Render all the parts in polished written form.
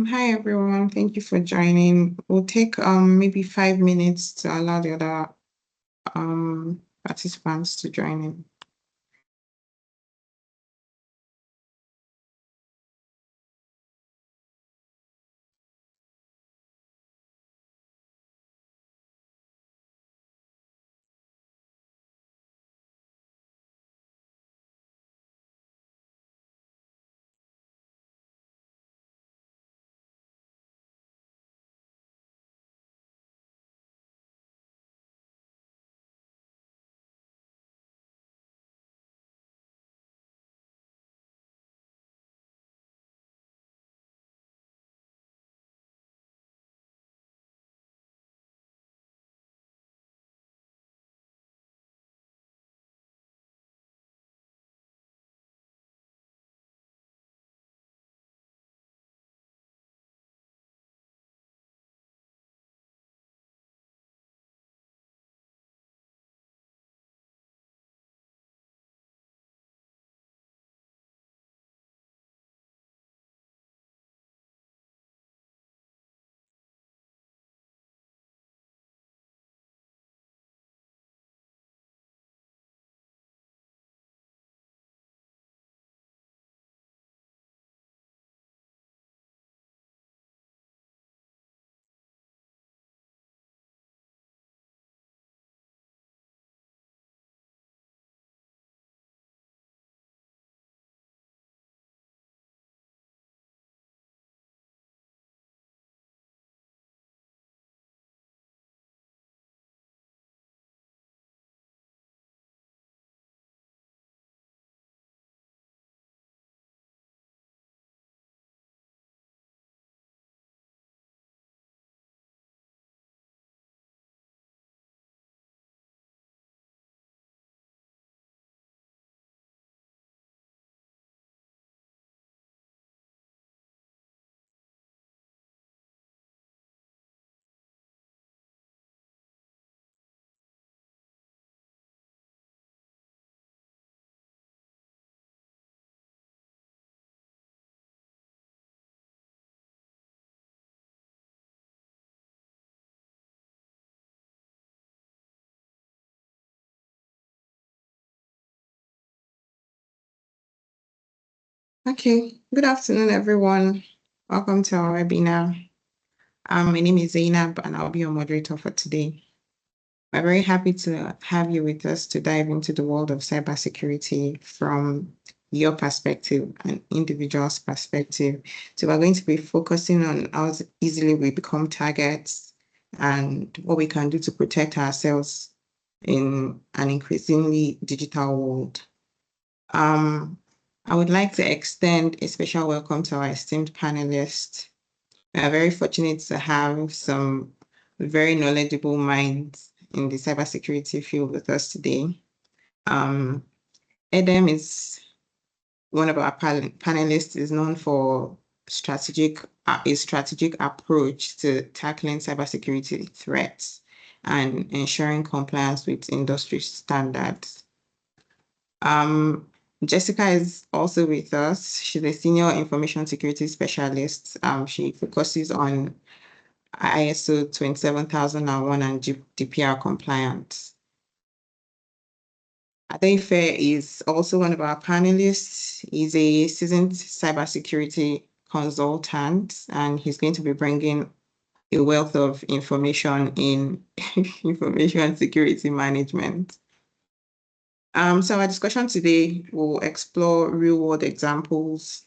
Hi everyone. Thank you for joining. We'll take maybe 5 minutes to allow the other participants to join in. Okay, good afternoon everyone. Welcome to our webinar. My name is Zainab and I'll be your moderator for today. We're very happy to have you with us to dive into the world of cybersecurity from your perspective and individual's perspective. So we're going to be focusing on how easily we become targets and what we can do to protect ourselves in an increasingly digital world. I would like to extend a special welcome to our esteemed panelists. We are very fortunate to have some very knowledgeable minds in the cybersecurity field with us today. Edem is one of our panelists, is known for a strategic approach to tackling cybersecurity threats and ensuring compliance with industry standards. Jessica is also with us. She's a senior information security specialist. She focuses on ISO 27001 and GDPR compliance. Adeife is also one of our panelists. He's a seasoned cybersecurity consultant, and he's going to be bringing a wealth of information in information security management. So our discussion today will explore real-world examples,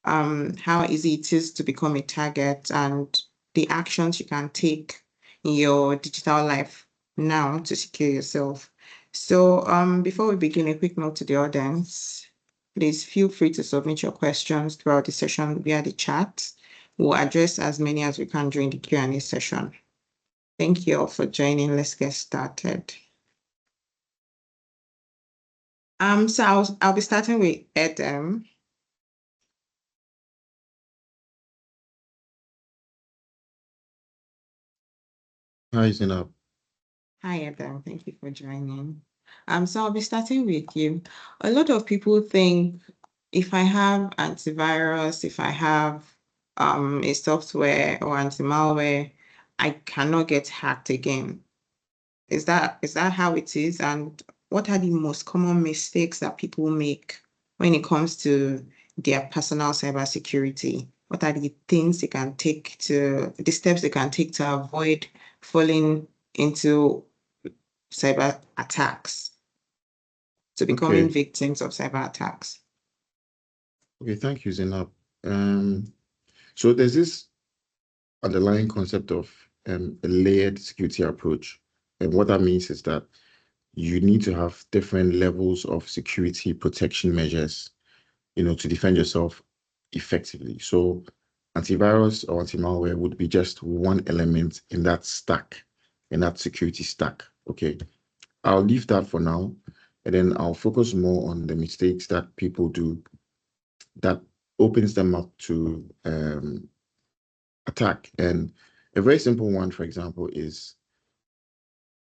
how easy it is to become a target, and the actions you can take in your digital life now to secure yourself. So before we begin, a quick note to the audience. Please feel free to submit your questions throughout the session via the chat. We'll address as many as we can during the Q&A session. Thank you all for joining. Let's get started. So I'll be starting with Edem. Hi, Zainab. Hi, Edem. Thank you for joining. So I'll be starting with you. A lot of people think if I have antivirus, if I have a software or anti-malware, I cannot get hacked again. Is that how it is? And what are the most common mistakes that people make when it comes to their personal cybersecurity? What are the things they can take the steps they can take to avoid falling into cyber attacks, to becoming Okay. victims of cyber attacks? Okay. Thank you, Zainab. So there's this underlying concept of a layered security approach. And what that means is that you need to have different levels of security protection measures, to defend yourself effectively. So antivirus or anti-malware would be just one element in that stack, in that security stack. Okay. I'll leave that for now, and then I'll focus more on the mistakes that people do that opens them up to attack. And a very simple one, for example, is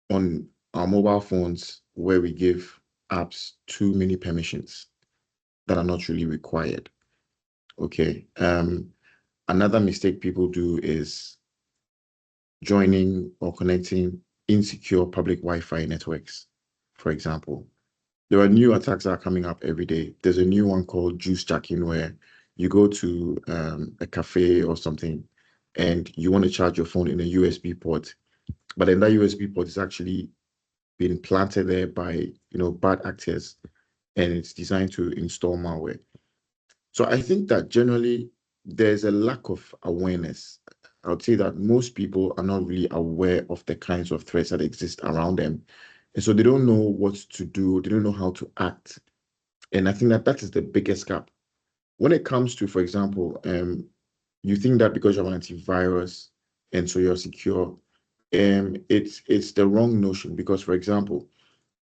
on our mobile phones where we give apps too many permissions that are not really required. Okay. Another mistake people do is joining or connecting insecure public Wi-Fi networks, for example. There are new attacks that are coming up every day. There's a new one called juice jacking where you go to a cafe or something and you want to charge your phone in a USB port, but then that USB port is actually been planted there by bad actors, and it's designed to install malware. So I think that generally there's a lack of awareness. I would say that most people are not really aware of the kinds of threats that exist around them. And so they don't know what to do, they don't know how to act. And I think that that is the biggest gap. When it comes to, for example, you think that because you have an antivirus and so you're secure, it's the wrong notion. Because, for example,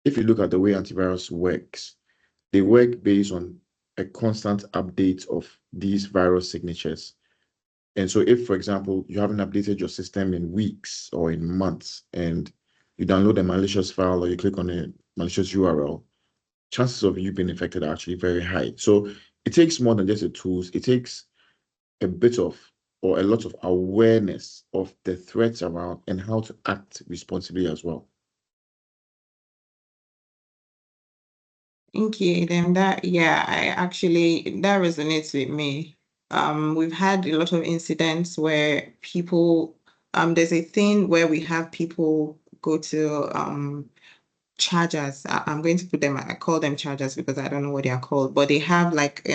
if you look at the way antivirus works, they work based on a constant update of these virus signatures. And so if, for example, you haven't updated your system in weeks or in months and you download a malicious file or you click on a malicious URL, chances of you being infected are actually very high. So it takes more than just the tools. It takes a bit of or a lot of awareness of the threats around and how to act responsibly as well. Thank you. Then yeah, that resonates with me. We've had a lot of incidents where there's a thing where we have people go to chargers. I'm going to put them, I call them chargers because I don't know what they are called, but they have like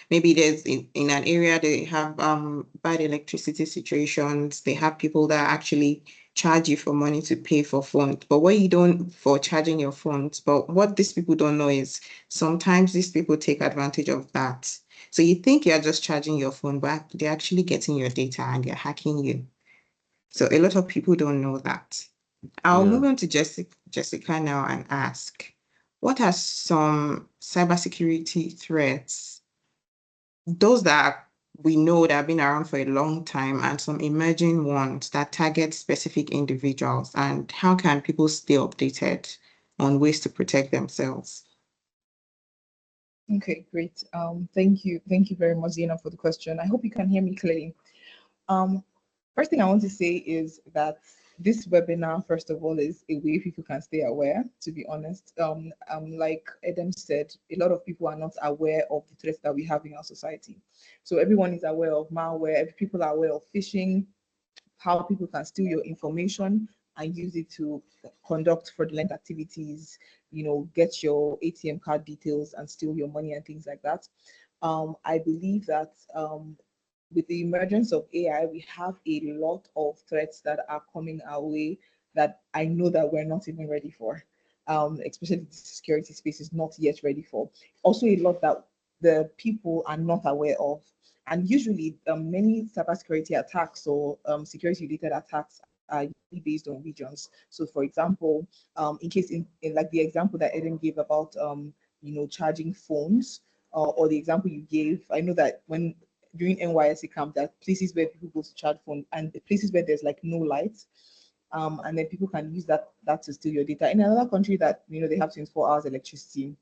maybe there's in an area they have bad electricity situations. They have people that actually charge you for money to pay for phones, but what you don't for charging your phones. But what these people don't know is sometimes these people take advantage of that. So you think you're just charging your phone, but they're actually getting your data and they're hacking you. So a lot of people don't know that. I'll Yeah. move on to Jessica now and ask, what are some cybersecurity threats, those that we know that have been around for a long time, and some emerging ones that target specific individuals, and how can people stay updated on ways to protect themselves? Okay, great. Thank you. Thank you very much, Zena, for the question. I hope you can hear me clearly. Um, First thing I want to say is that this webinar, first of all, is a way people can stay aware, to be honest. Like Adam said, a lot of people are not aware of the threats that we have in our society. So everyone is aware of malware, people are aware of phishing, how people can steal your information and use it to conduct fraudulent activities, get your ATM card details and steal your money and things like that. I believe that with the emergence of AI, we have a lot of threats that are coming our way that I know that we're not even ready for. Especially the security space is not yet ready for. Also, a lot that the people are not aware of. And usually, many cybersecurity attacks or security-related attacks are usually based on regions. So, for example, in case in like the example that Eden gave about charging phones, or the example you gave, I know that when during NYSC camp, there are places where people go to charge phone and the places where there's like no light. And then people can use that to steal your data. In another country that they have 24 hours electricity,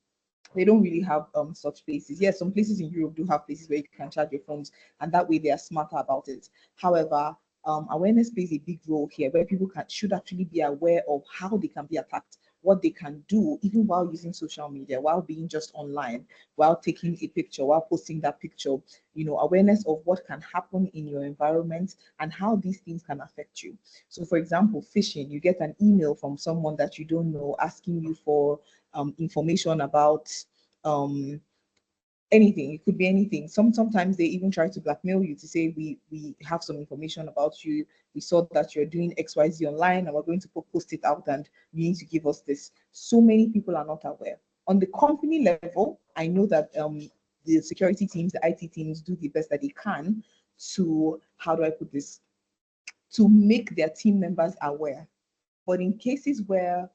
they don't really have such places. Yes, some places in Europe do have places where you can charge your phones, and that way they are smarter about it. However, awareness plays a big role here, where people should actually be aware of how they can be attacked, what they can do, even while using social media, while being just online, while taking a picture, while posting that picture. Awareness of what can happen in your environment and how these things can affect you. So, for example, phishing, you get an email from someone that you don't know asking you for information about um, anything. It could be anything. Sometimes they even try to blackmail you to say we have some information about you. We saw that you're doing XYZ online, and we're going to post it out, and you need to give us this. So many people are not aware. On the company level, I know that the security teams, the IT teams do the best that they can to, how do I put this, to make their team members aware. But in cases where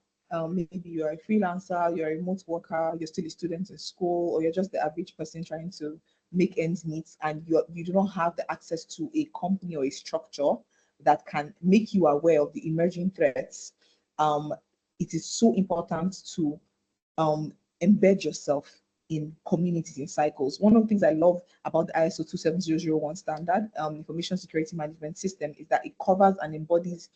maybe you're a freelancer, you're a remote worker, you're still a student in school, or you're just the average person trying to make ends meet, and you do not have the access to a company or a structure that can make you aware of the emerging threats, um, it is so important to um, embed yourself in communities, in cycles. One of the things I love about the ISO 27001 standard, information security management system, is that it covers and embodies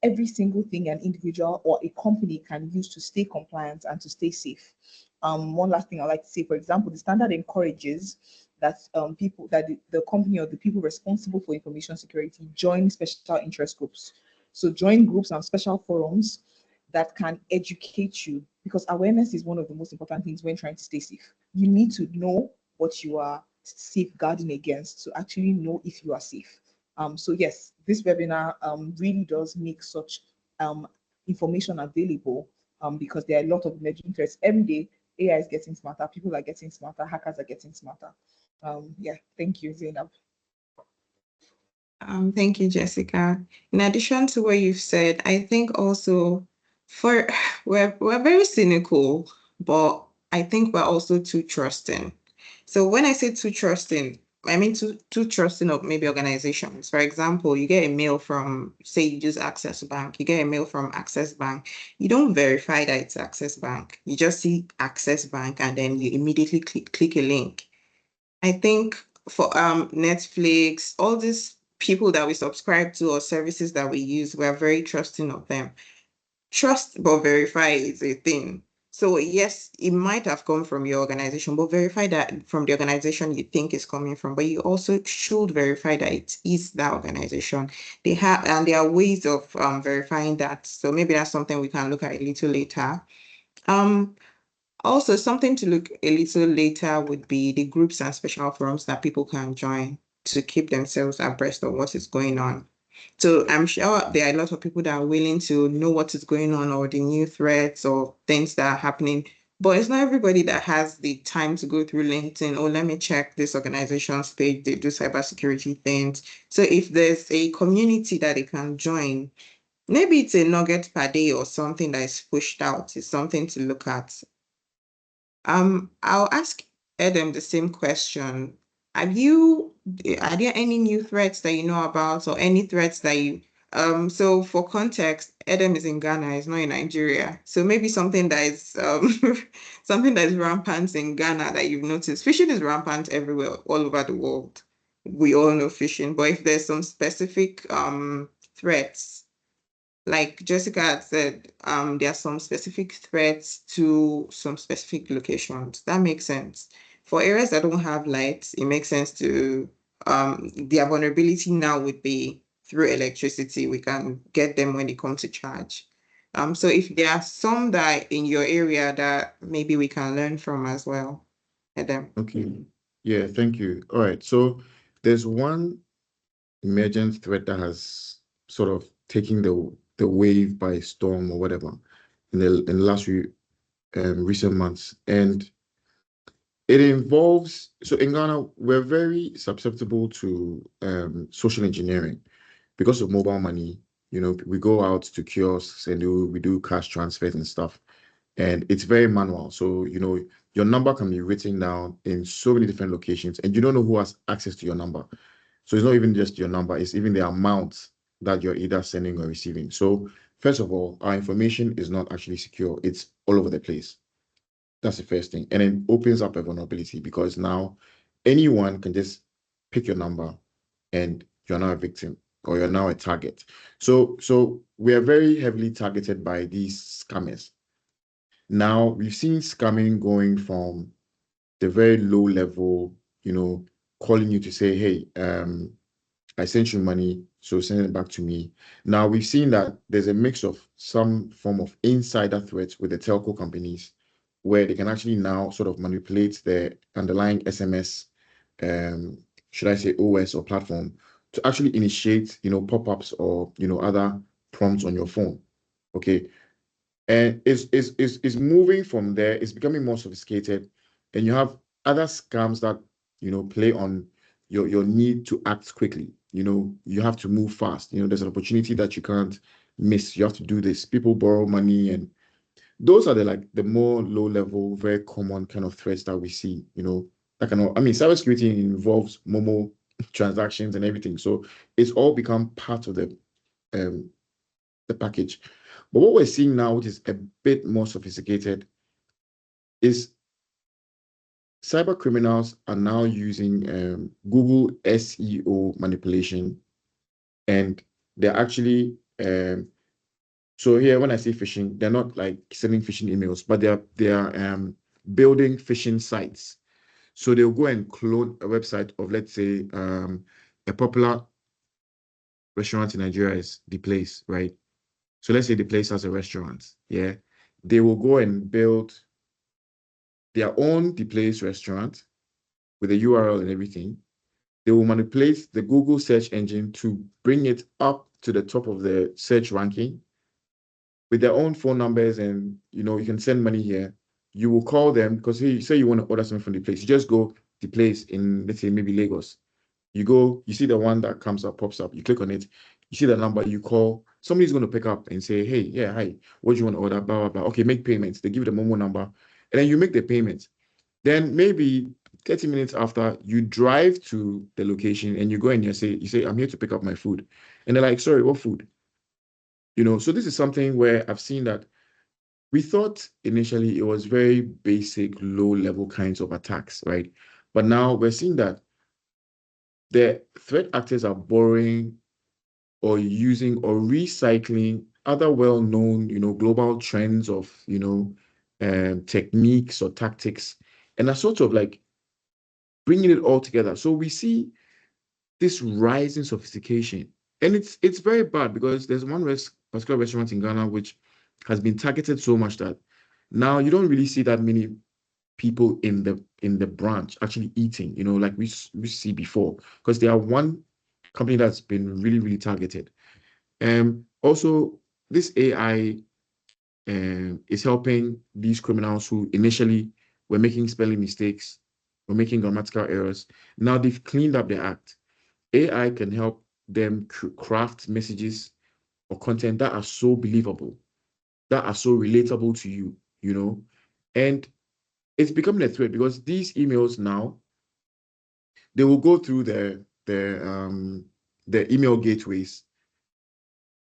every single thing an individual or a company can use to stay compliant and to stay safe. One last thing I'd like to say, for example, the standard encourages that people, that the company or the people responsible for information security join special interest groups. So join groups and special forums that can educate you, because awareness is one of the most important things when trying to stay safe. You need to know what you are safeguarding against to actually know if you are safe. So yes, this webinar really does make such information available, because there are a lot of emerging threats every day. AI is getting smarter, people are getting smarter, hackers are getting smarter. Yeah, thank you, Zainab. Thank you, Jessica. In addition to what you've said, I think also for we're very cynical, but I think we're also too trusting. So when I say too trusting, I mean too trusting of maybe organizations. For example, you get a mail from, say you use Access Bank, you get a mail from Access Bank. You don't verify that it's Access Bank. You just see Access Bank and then you immediately click a link. I think for Netflix, all these people that we subscribe to or services that we use, we're very trusting of them. Trust but verify is a thing. So yes, it might have come from your organization, but verify that from the organization you think is coming from. But you also should verify that it is that organization. They have, and there are ways of verifying that. So maybe that's something we can look at a little later. Um, Also, something to look a little later would be the groups and special forums that people can join to keep themselves abreast of what is going on. So I'm sure there are a lot of people that are willing to know what is going on or the new threats or things that are happening. But it's not everybody that has the time to go through LinkedIn. Oh, let me check this organization's page. They do cybersecurity things. So if there's a community that they can join, maybe it's a nugget per day or something that is pushed out. It's something to look at. I'll ask Adam the same question. Are there any new threats that you know about or any threats that so for context, Adam is in Ghana, he's not in Nigeria. So maybe something that is something that is rampant in Ghana that you've noticed. Phishing is rampant everywhere, all over the world. We all know phishing, but if there's some specific threats, like Jessica had said, there are some specific threats to some specific locations. That makes sense. For areas that don't have lights, it makes sense to their vulnerability now would be through electricity. We can get them when they come to charge. So if there are some that in your area that maybe we can learn from as well, Adam. Okay. Yeah, thank you. All right. So there's one emergent threat that has sort of taken the wave by storm or whatever in the last few recent months. And it involves, so in Ghana, we're very susceptible to social engineering because of mobile money. We go out to kiosks and we do cash transfers and stuff. And it's very manual. So, your number can be written down in so many different locations and you don't know who has access to your number. So it's not even just your number, it's even the amount that you're either sending or receiving. So first of all, our information is not actually secure. It's all over the place. That's the first thing. And it opens up a vulnerability because now anyone can just pick your number and you're now a victim or you're now a target. So we are very heavily targeted by these scammers. Now we've seen scamming going from the very low level, calling you to say, hey, I sent you money, so send it back to me. Now we've seen that there's a mix of some form of insider threats with the telco companies, where they can actually now sort of manipulate the underlying SMS, should I say OS or platform, to actually initiate, pop-ups or other prompts on your phone. Okay. And is moving from there, it's becoming more sophisticated, and you have other scams that play on your need to act quickly. You have to move fast. There's an opportunity that you can't miss. You have to do this. People borrow money, and those are the more low level, very common kind of threats that we see. Cybersecurity involves Momo transactions and everything, so it's all become part of the package. But what we're seeing now, which is a bit more sophisticated, is cyber criminals are now using Google SEO manipulation, and they're actually so here when I say phishing, they're not like sending phishing emails, but they're building phishing sites. So they'll go and clone a website of, let's say, a popular restaurant in Nigeria is The Place, right? So let's say The Place has a restaurant, yeah. They will go and build their own The Place restaurant with a URL and everything. They will manipulate the Google search engine to bring it up to the top of the search ranking with their own phone numbers, and you can send money here. You will call them because you say you want to order something from The Place. You just go The Place in, let's say, maybe Lagos. You go, you see the one that comes up, pops up, you click on it, you see the number, you call, somebody's going to pick up and say, hey, yeah, hi, what do you want to order, blah, blah, blah. Okay, make payments. They give you the Momo number, and then you make the payments. Then maybe 30 minutes after, you drive to the location and you go and you say, I'm here to pick up my food. And they're like, sorry, what food? So this is something where I've seen that we thought initially it was very basic, low-level kinds of attacks, right? But now we're seeing that the threat actors are borrowing or using or recycling other well-known, global trends of, techniques or tactics, and are sort of like bringing it all together. So we see this rise in sophistication, and it's very bad because there's one particular restaurant in Ghana which has been targeted so much that now you don't really see that many people in the branch actually eating, like we see before, because they are one company that's been really, really targeted. Also, this AI is helping these criminals who initially were making spelling mistakes, were making grammatical errors. Now they've cleaned up their act. AI can help them craft messages or content that are so believable, that are so relatable to you, and it's becoming a threat because these emails now, they will go through the email gateways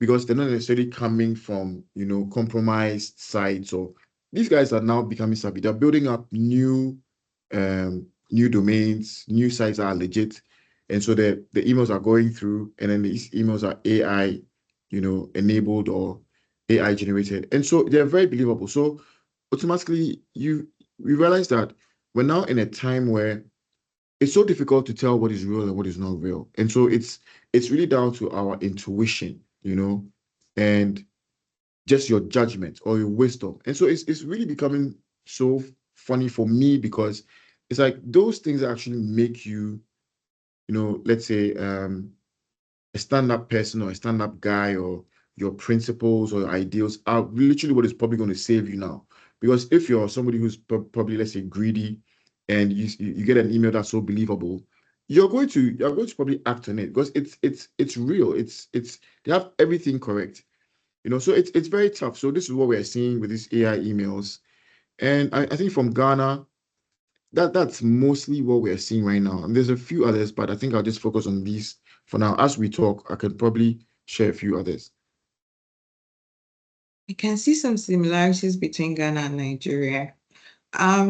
because they're not necessarily coming from, compromised sites, or these guys are now becoming savvy. They're building up new domains, new sites that are legit. And so the emails are going through, and then these emails are AI, enabled or AI generated. And so they're very believable. So automatically we realize that we're now in a time where it's so difficult to tell what is real and what is not real. And so it's really down to our intuition, and just your judgment or your wisdom. And so it's really becoming so funny for me because it's like those things actually make you, let's say a stand-up person or a stand-up guy, or your principles or your ideals are literally what is probably going to save you now. Because if you're somebody who's probably, let's say, greedy, and you get an email that's so believable, you're going to probably act on it because it's real. It's they have everything correct. So it's very tough. So this is what we're seeing with these AI emails. And I think from Ghana, that's mostly what we're seeing right now. And there's a few others, but I think I'll just focus on these for now. As we talk, I can probably share a few others. I can see some similarities between Ghana and Nigeria.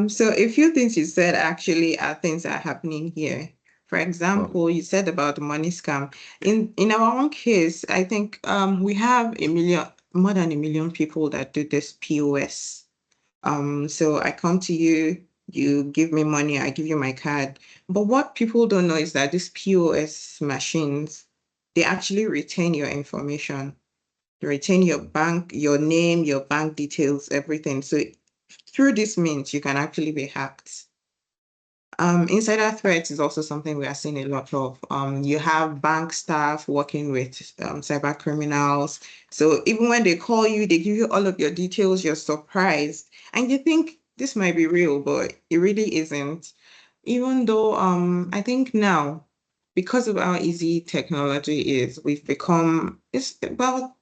So a few things you said actually are things that are happening here. For example, you said about the money scam. In our own case, I think we have more than 1 million people that do this POS. So I come to you, you give me money, I give you my card. But what people don't know is that these POS machines, they actually retain your information. They retain your bank, your name, your bank details, everything. So through this means, you can actually be hacked. Insider threats is also something we are seeing a lot of. You have bank staff working with cyber criminals. So even when they call you, they give you all of your details, you're surprised. And you think this might be real, but it really isn't. Even though I think now, because of how easy technology is, we've become it's well,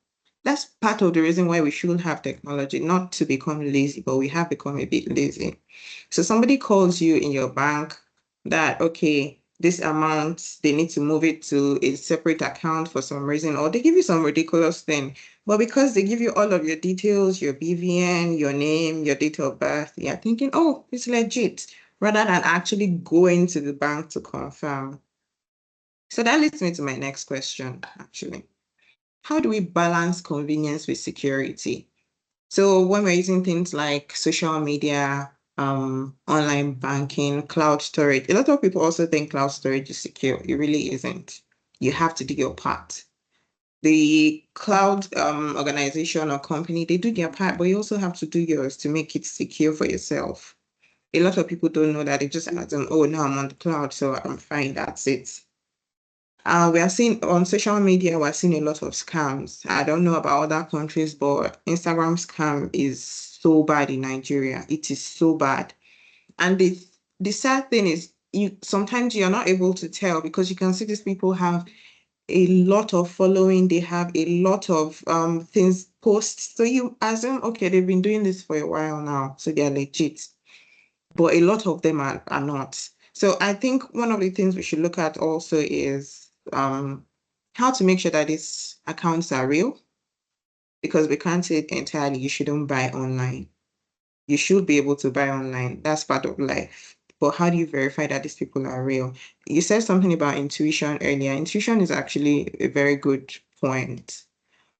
that's part of the reason why we should have technology, not to become lazy, but we have become a bit lazy. So somebody calls you in your bank that, okay, this amount, they need to move it to a separate account for some reason, or they give you some ridiculous thing. But because they give you all of your details, your BVN, your name, your date of birth, you're thinking, oh, it's legit, rather than actually going to the bank to confirm. So that leads me to my next question, actually. How do we balance convenience with security? So when we're using things like social media, online banking, cloud storage, a lot of people also think cloud storage is secure. It really isn't. You have to do your part. The cloud organization or company, they do their part, but you also have to do yours to make it secure for yourself. A lot of people don't know that. They just assume, oh, now I'm on the cloud, so I'm fine. That's it. We are seeing on social media, we're seeing a lot of scams. I don't know about other countries, but Instagram scam is so bad in Nigeria. It is so bad. And the sad thing is you sometimes you're not able to tell because you can see these people have a lot of following, they have a lot of things posts. So you assume, okay, they've been doing this for a while now, so they're legit. But a lot of them are not. So I think one of the things we should look at also is how to make sure that these accounts are real, because we can't say entirely you shouldn't buy online. You should be able to buy online. That's part of life. But how do you verify that these people are real? You said something about intuition earlier. Intuition is actually a very good point.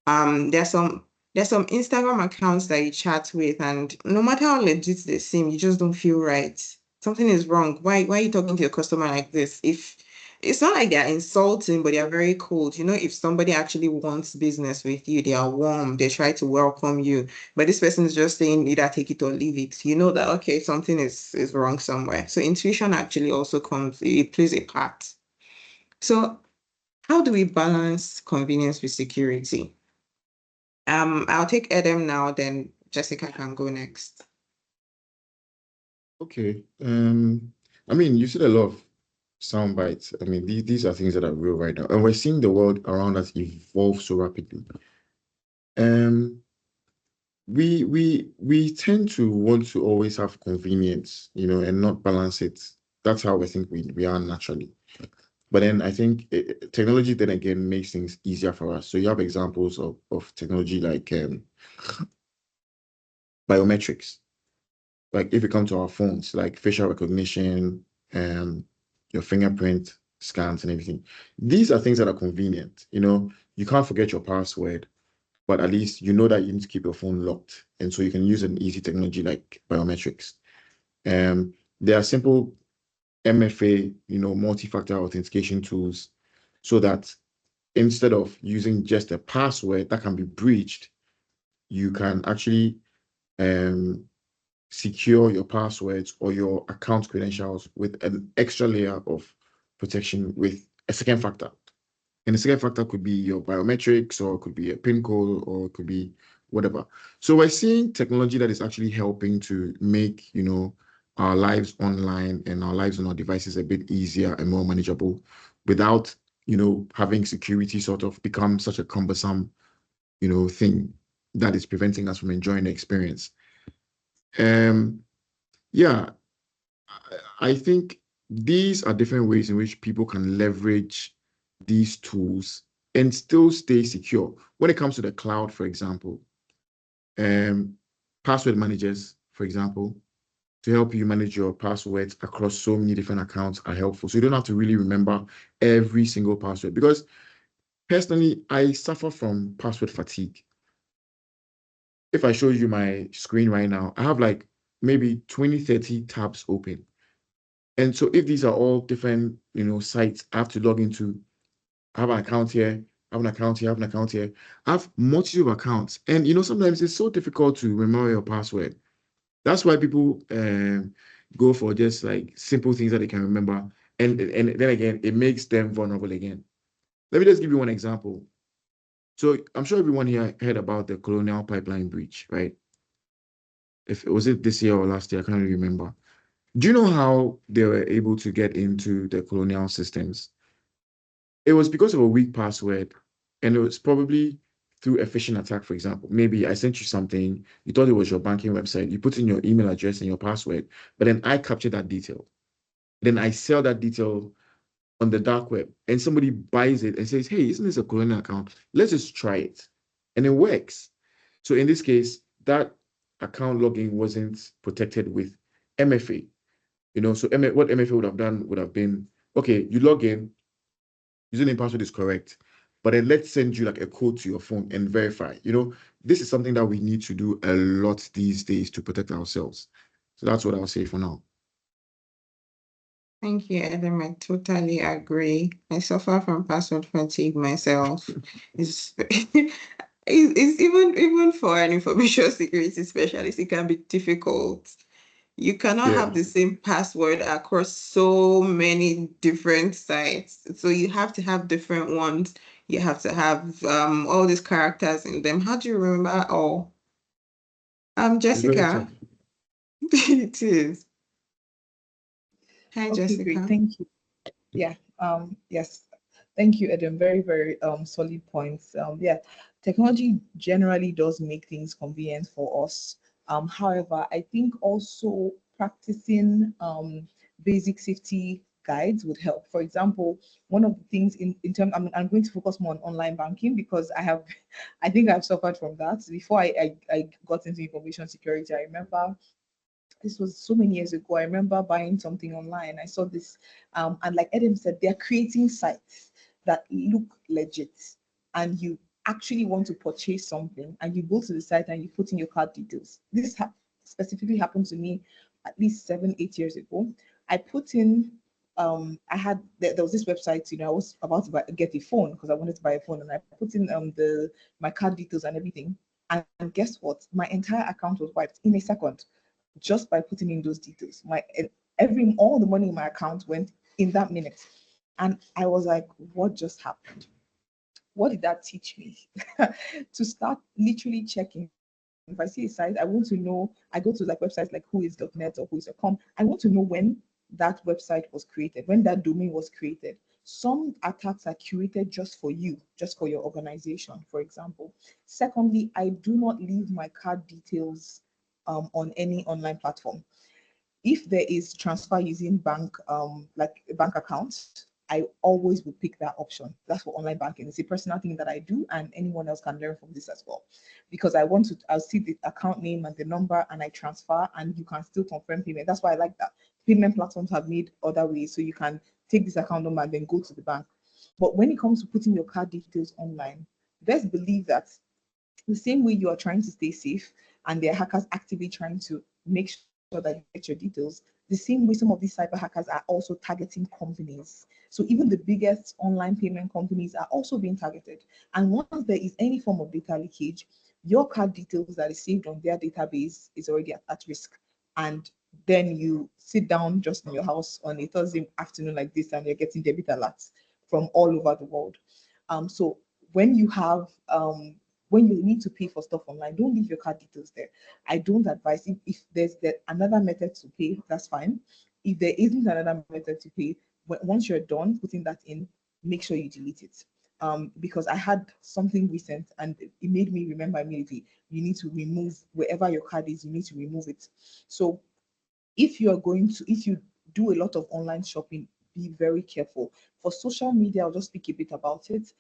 There's some Instagram accounts that you chat with, and no matter how legit they seem, you just don't feel right. Something is wrong. Why are you talking to your customer like this? If it's not like they're insulting, but they're very cold. You know, if somebody actually wants business with you, they are warm, they try to welcome you. But this person is just saying either take it or leave it. You know that okay, something is wrong somewhere. So intuition actually also it plays a part. So how do we balance convenience with security? I'll take Adam now, then Jessica can go next. Okay. I mean, you said a lot of sound bites. I mean, these are things that are real right now, and we're seeing the world around us evolve so rapidly. Um, we tend to want to always have convenience, and not balance it. That's how I think we are naturally. But then I think technology then again makes things easier for us. So you have examples of technology like biometrics. Like if you come to our phones, like facial recognition, your fingerprint scans and everything. These are things that are convenient. You can't forget your password, but at least you know that you need to keep your phone locked. And so you can use an easy technology like biometrics. There are simple MFA, multi-factor authentication tools, so that instead of using just a password that can be breached, you can actually um, secure your passwords or your account credentials with an extra layer of protection with a second factor. And the second factor could be your biometrics, or it could be a PIN code, or it could be whatever. So we're seeing technology that is actually helping to make, our lives online and our lives on our devices a bit easier and more manageable without, having security sort of become such a cumbersome, thing that is preventing us from enjoying the experience. Yeah, I think these are different ways in which people can leverage these tools and still stay secure. When it comes to the cloud, for example, password managers, for example, to help you manage your passwords across so many different accounts are helpful. So you don't have to really remember every single password, because personally, I suffer from password fatigue. If I show you my screen right now, I have like maybe 20, 30 tabs open. And so if these are all different, sites I have to log into, I have an account here, I have an account here, I have an account here. I have multitude of accounts. And sometimes it's so difficult to remember your password. That's why people go for just like simple things that they can remember. And then again, it makes them vulnerable again. Let me just give you one example. So I'm sure everyone here heard about the Colonial Pipeline breach, right? If was it this year or last year, I can't really remember. Do you know how they were able to get into the Colonial systems? It was because of a weak password, and it was probably through a phishing attack, for example. Maybe I sent you something, you thought it was your banking website, you put in your email address and your password, but then I capture that detail. Then I sell that detail on the dark web, and somebody buys it and says, hey, isn't this a Colonial account? Let's just try it. And it works. So in this case, that account login wasn't protected with MFA. So what MFA would have done would have been, okay, you log in, username password is correct, but then let's send you like a code to your phone and verify. This is something that we need to do a lot these days to protect ourselves. So that's what I'll say for now. Thank you, Adam. I totally agree. I suffer from password fatigue myself. It's, it's even for an information security specialist, it can be difficult. You cannot Yeah. have the same password across so many different sites. So you have to have different ones. You have to have all these characters in them. How do you remember all? It's very Jessica. tough. It is. Hi, Okay, great. Jessica. Thank you. Yeah. Yes. Thank you, Adam. Very, very solid points. Yeah, technology generally does make things convenient for us. However, I think also practicing basic safety guides would help. For example, one of the things in terms, I'm going to focus more on online banking because I think I've suffered from that. Before I got into information security, I remember this was so many years ago. I remember buying something online. I saw this, and like Adam said, they're creating sites that look legit, and you actually want to purchase something, and you go to the site and you put in your card details. This specifically happened to me at least 7, 8 years ago. I put in. There was this website, I was about to get a phone because I wanted to buy a phone, and I put in the my card details and everything, and guess what? My entire account was wiped in a second just by putting in those details. All the money in my account went in that minute. And I was like, what just happened? What did that teach me? To start literally checking. If I see a site, I want to know. I go to like websites like whois.net or whois.com. I want to know when that website was created, when that domain was created. Some attacks are curated just for you, just for your organization, for example. Secondly, I do not leave my card details on any online platform. If there is transfer using like a bank account, I always will pick that option. That's for online banking. It's a personal thing that I do, and anyone else can learn from this as well. Because I'll see the account name and the number, and I transfer, and you can still confirm payment. That's why I like that. Payment platforms have made other ways, so you can take this account number and then go to the bank. But when it comes to putting your card details online, best believe that the same way you are trying to stay safe and there are hackers actively trying to make sure that you get your details, the same way some of these cyber hackers are also targeting companies. So even the biggest online payment companies are also being targeted. And once there is any form of data leakage, your card details that is saved on their database is already at risk. And then you sit down just in your house on a Thursday afternoon like this and you're getting debit alerts from all over the world. So when you have when you need to pay for stuff online, don't leave your card details there. I don't advise. If there's another method to pay, that's fine. If there isn't another method to pay, once you're done putting that in, make sure you delete it. Because I had something recent and it made me remember immediately. You need to remove wherever your card is. You need to remove it. So if you do a lot of online shopping, be very careful. For social media, I'll just speak a bit about it.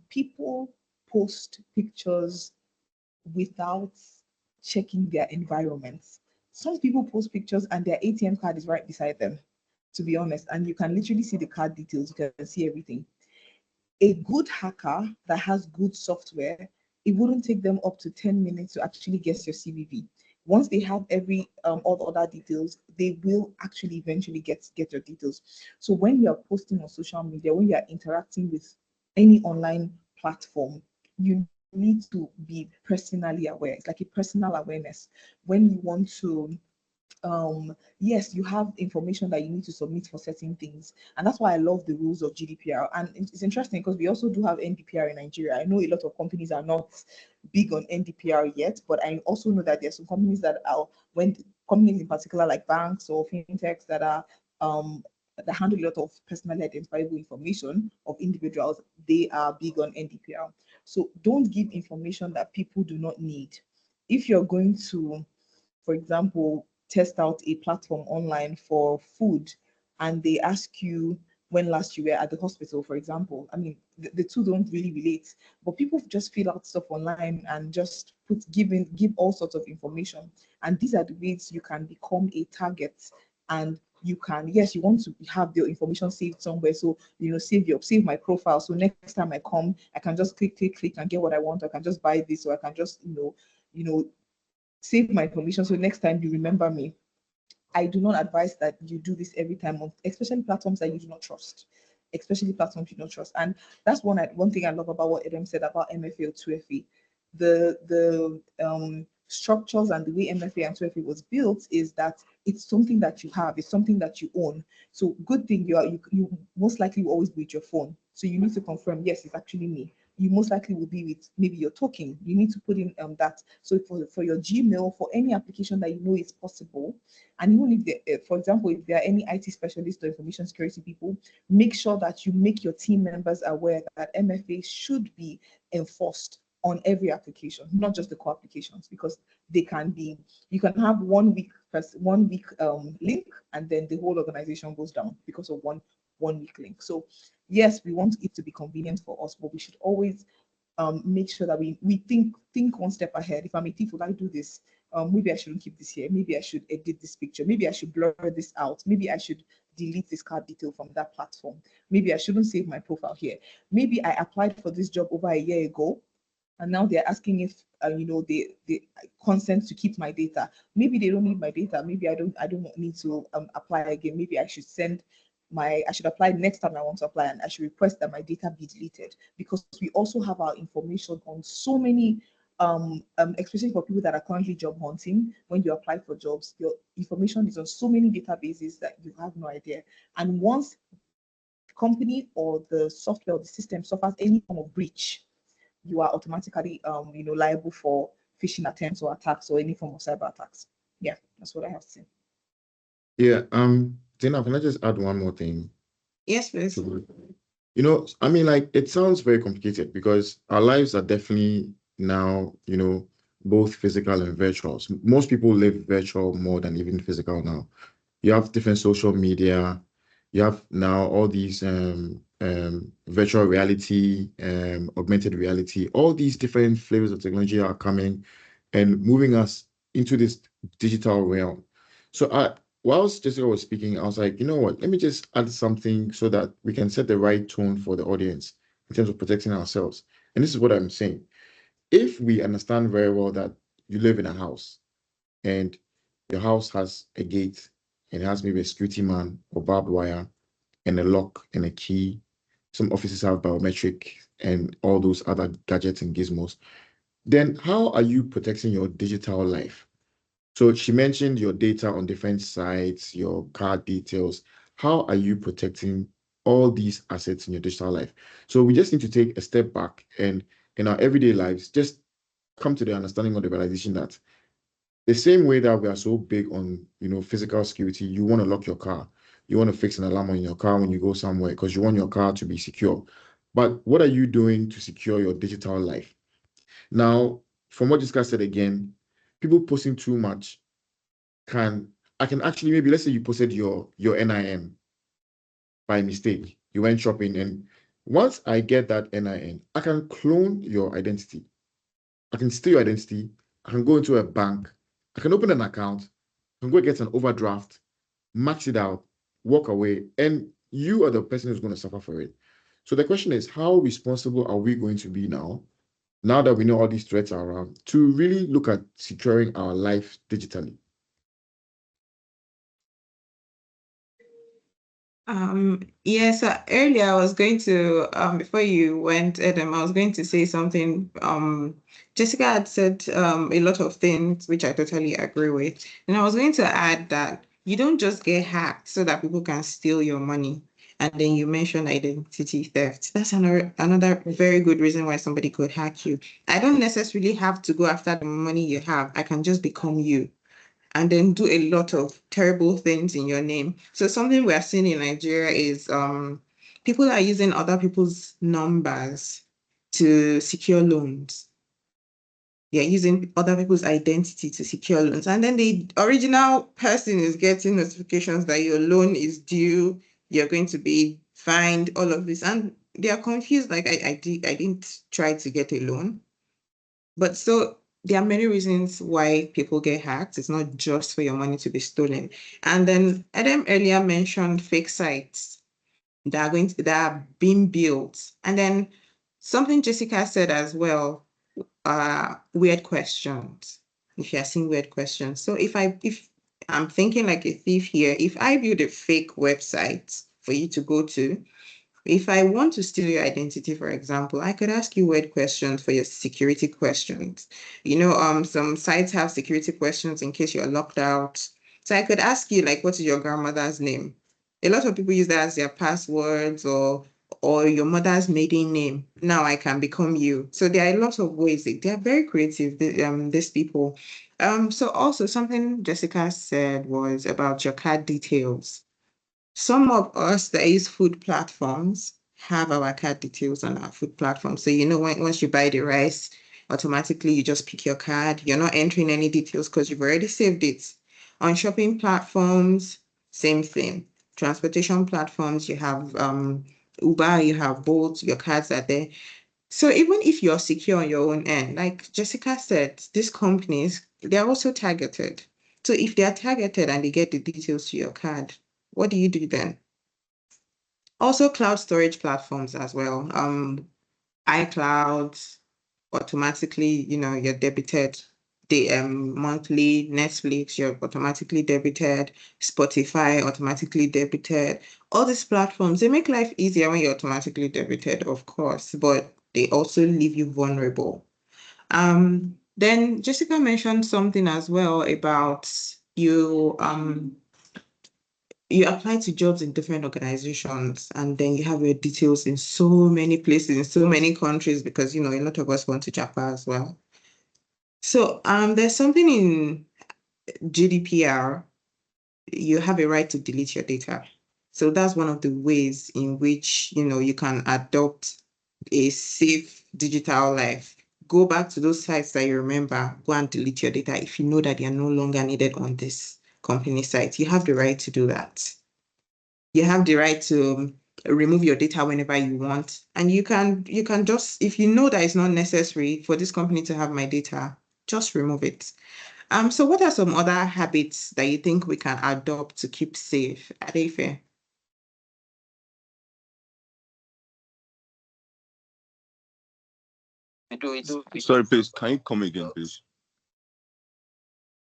People post pictures without checking their environments. Some people post pictures and their ATM card is right beside them, to be honest, and you can literally see the card details, you can see everything. A good hacker that has good software, it wouldn't take them up to 10 minutes to actually guess your CVV. Once they have every all the other details, they will actually eventually get your details. So when you are posting on social media, when you are interacting with any online platform, you need to be personally aware. It's like a personal awareness. When you want to yes, you have information that you need to submit for certain things, and that's why I love the rules of GDPR. And it's interesting because we also do have NDPR in Nigeria. I know a lot of companies are not big on NDPR yet, but I also know that there are some companies that are, when companies in particular like banks or fintechs that are that handle a lot of personally identifiable information of individuals, they are big on NDPR. So don't give information that people do not need. If you're going to, for example, test out a platform online for food and they ask you when last you were at the hospital, for example. I mean, the two don't really relate, but people just fill out stuff online and just give all sorts of information. And these are the ways you can become a target. And you can, yes, you want to have your information saved somewhere. So, save my profile. So next time I come, I can just click and get what I want. I can just buy this, or I can just, you know, save my information so next time you remember me. I do not advise that you do this every time, especially platforms that you do not trust. Especially platforms you don't trust. And that's one thing I love about what Adam said about MFA or 2FA. The structures and the way MFA and 2FA was built is that it's something that you have, it's something that you own. So good thing you most likely will always be with your phone. So you need to confirm, yes, it's actually me. You most likely will be with maybe your token. You need to put in that. So for your Gmail, for any application that you know is possible, and even if for example, if there are any IT specialists or information security people, make sure that you make your team members aware that MFA should be enforced on every application, not just the core applications, because they can be, you can have 1 week link, and then the whole organization goes down because of one week link. So yes, we want it to be convenient for us, but we should always make sure that we think one step ahead. If I'm a thief, would I do this? Maybe I shouldn't keep this here. Maybe I should edit this picture. Maybe I should blur this out. Maybe I should delete this card detail from that platform. Maybe I shouldn't save my profile here. Maybe I applied for this job over a year ago, and now they're asking if they consent to keep my data. Maybe they don't need my data. Maybe I don't need to apply again. Maybe I should apply next time I want to apply, and I should request that my data be deleted, because we also have our information on so many especially for people that are currently job hunting. When you apply for jobs, your information is on so many databases that you have no idea. And once the company or the software or the system suffers any form of breach, you are automatically liable for phishing attempts or attacks or any form of cyber attacks. Yeah, that's what I have to say. Yeah, Zainab, can I just add one more thing? Yes, please. I mean, like, it sounds very complicated because our lives are definitely now, both physical and virtual. So most people live virtual more than even physical now. You have different social media. You have now all these virtual reality, augmented reality, all these different flavors of technology are coming and moving us into this digital realm. So whilst Jessica was speaking, I was like, you know what, let me just add something so that we can set the right tone for the audience in terms of protecting ourselves. And this is what I'm saying. If we understand very well that you live in a house and your house has a gate and it has maybe a security man or barbed wire and a lock and a key, some offices have biometric and all those other gadgets and gizmos, then how are you protecting your digital life? So she mentioned your data on different sites, your card details. How are you protecting all these assets in your digital life? So we just need to take a step back and in our everyday lives, just come to the understanding of the realization that the same way that we are so big on, physical security, you want to lock your car. You want to fix an alarm on your car when you go somewhere because you want your car to be secure. But what are you doing to secure your digital life? Now, from what Jessica said again, people posting too much I can actually, maybe let's say you posted your NIN by mistake. You went shopping, and once I get that NIN, I can clone your identity. I can steal your identity. I can go into a bank. I can open an account, can go get an overdraft, max it out, walk away, and you are the person who's going to suffer for it. So the question is, how responsible are we going to be now that we know all these threats are around, to really look at securing our life digitally? Yes, earlier I was going to, before you went, Adam, I was going to say something. Jessica had said a lot of things which I totally agree with. And I was going to add that you don't just get hacked so that people can steal your money. And then you mentioned identity theft. That's another very good reason why somebody could hack you. I don't necessarily have to go after the money you have. I can just become you and then do a lot of terrible things in your name. So something we are seeing in Nigeria is people are using other people's numbers to secure loans. They're using other people's identity to secure loans. And then the original person is getting notifications that your loan is due, you're going to be fined, all of this. And they are confused, like I didn't try to get a loan. But so there are many reasons why people get hacked. It's not just for your money to be stolen. And then Adam earlier mentioned fake sites that are being built. And then something Jessica said as well, weird questions. If you're seeing weird questions. So if I'm thinking like a thief here, if I build a fake website for you to go to, if I want to steal your identity, for example, I could ask you weird questions for your security questions. Some sites have security questions in case you're locked out. So I could ask you, like, what is your grandmother's name? A lot of people use that as their passwords or your mother's maiden name. Now I can become you. So there are a lot of ways. They are very creative, these people. So also something Jessica said was about your card details. Some of us that use food platforms have our card details on our food platform. So once you buy the rice, automatically you just pick your card. You're not entering any details because you've already saved it. On shopping platforms, same thing. Transportation platforms, you have Uber, you have Bolt, your cards are there. So even if you're secure on your own end, like Jessica said, these companies, they're also targeted. So if they're targeted and they get the details to your card, what do you do then? Also, cloud storage platforms as well. iCloud automatically, you're debited. The monthly Netflix, you're automatically debited. Spotify automatically debited. All these platforms, they make life easier when you're automatically debited, of course, but they also leave you vulnerable. Then Jessica mentioned something as well about you apply to jobs in different organizations and then you have your details in so many places, in so many countries, because a lot of us want to Japan as well. So there's something in GDPR, you have a right to delete your data. So that's one of the ways in which you can adopt a safe digital life. Go back to those sites that you remember, go and delete your data if you know that you're no longer needed on this company site. You have the right to do that. You have the right to remove your data whenever you want. And you can just, if you know that it's not necessary for this company to have my data, just remove it. So what are some other habits that you think we can adopt to keep safe? Adefe? Sorry, please. Can you come again, please?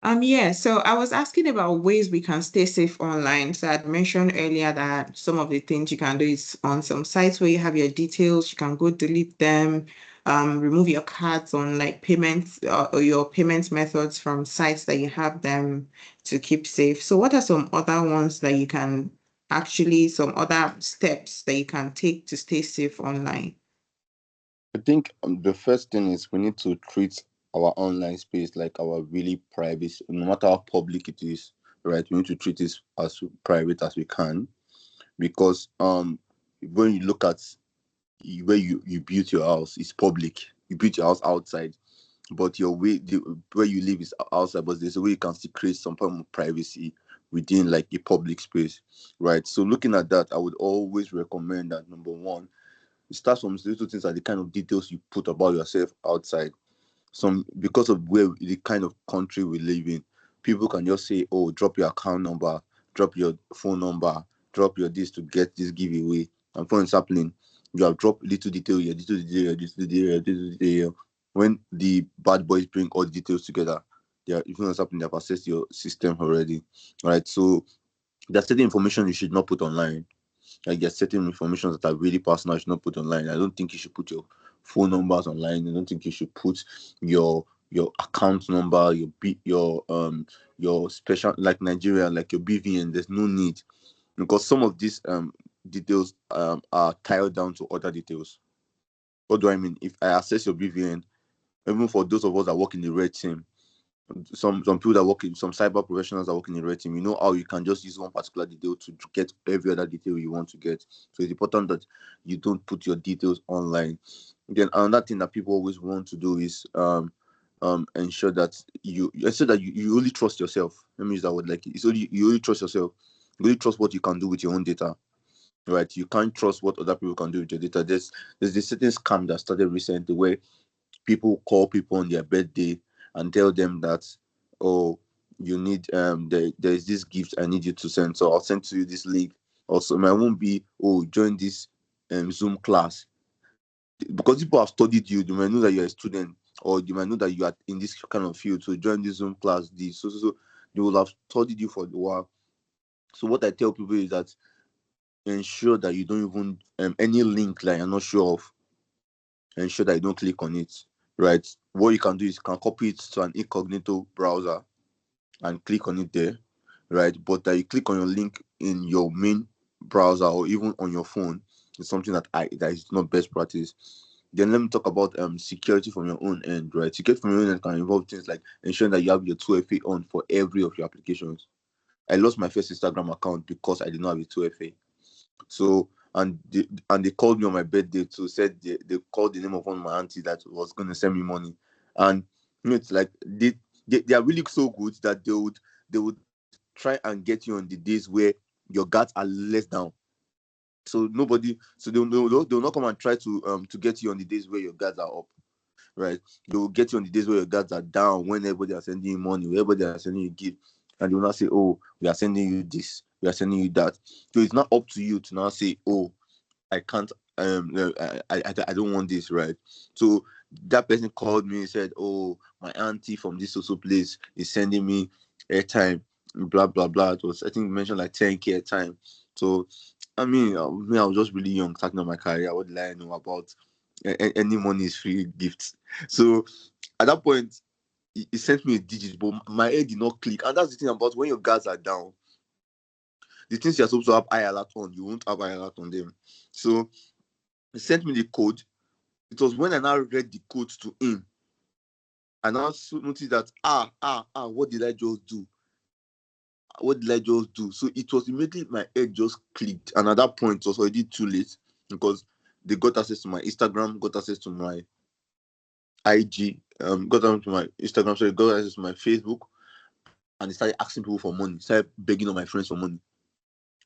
Yeah, so I was asking about ways we can stay safe online. So I'd mentioned earlier that some of the things you can do is on some sites where you have your details, you can go delete them, remove your cards on like payments or your payment methods from sites that you have them to keep safe. So what are some other ones that you can some other steps that you can take to stay safe online? I think the first thing is we need to treat our online space like our really private, no matter how public it is, right? We need to treat it as private as we can, because when you look at where you built your house, it's public. You built your house outside, but where you live is outside. But there's a way you can still create some form of privacy within like a public space, right? So looking at that, I would always recommend that number one, it starts from little things like the kind of details you put about yourself outside. Some, because of where the kind of country we live in, people can just say, oh, drop your account number, drop your phone number, drop your this to get this giveaway. And for happening, you have dropped little detail here, little detail here, little detail here, little detail here. When the bad boys bring all the details together, if what's happening, they've accessed your system already. Right. So there's certain information you should not put online. Like there's certain information that are really personal you should not put online. I don't think you should put your phone numbers online. I don't think you should put your account number, your special, like Nigeria, like your BVN. There's no need, because some of these details are tiled down to other details. What do I mean? If I access your BVN, even for those of us that work in the red team, some people that work in, some cyber professionals that work in the red team, you know how you can just use one particular detail to get every other detail you want to get. So it's important that you don't put your details online. Then another thing that people always want to do is ensure that you only trust yourself. Let me use that word. Like, it's only, you only trust yourself. You only trust what you can do with your own data. Right? You can't trust what other people can do with your data. There's this certain scam that started recently where people call people on their birthday and tell them that, oh, you need there's this gift I need you to send, so I'll send to you this link. Also, it won't be, oh, join this Zoom class, because people have studied you. They might know that you're a student, or you might know that you are in this kind of field. So join this Zoom class. So they will have studied you for a while. So what I tell people is that ensure that you don't even any link that you're not sure of, ensure that you don't click on it. Right? What you can do is you can copy it to an incognito browser and click on it there, right? But that you click on your link in your main browser or even on your phone is something that is not best practice. Then let me talk about security from your own end, right? Security from your own end can involve things like ensuring that you have your 2FA on for every of your applications. I lost my first Instagram account because I did not have a 2FA. So and they called me on my birthday to said they called the name of one of my aunties that was going to send me money. And it's like they are really so good that they would try and get you on the days where your guards are less down. So they'll not come and try to get you on the days where your guards are up. Right? They will get you on the days where your guards are down, when everybody are sending you money, wherever they are sending you gift, and they will not say, oh, we are sending you this, we are sending you that. So it's not up to you to now say, oh, I can't, no, I don't want this, right? So that person called me and said, oh, my auntie from this social place is sending me airtime, blah blah blah. It was, I think, mentioned like 10K airtime. So I mean, I was just really young, starting on my career. What did I know about any money is free gifts? So at that point, he sent me a digit, but my head did not click. And that's the thing about when your guards are down, the things you're supposed to have high alert on, you won't have high alert on them. So he sent me the code. It was when I now read the code to him, I now noticed that what did I just do? What did I just do? So it was immediately my head just clicked, and at that point it was already too late, because they got access to my Instagram, got access to my IG, got access to my Instagram, sorry, got access to my Facebook, and they started asking people for money, started begging on my friends for money.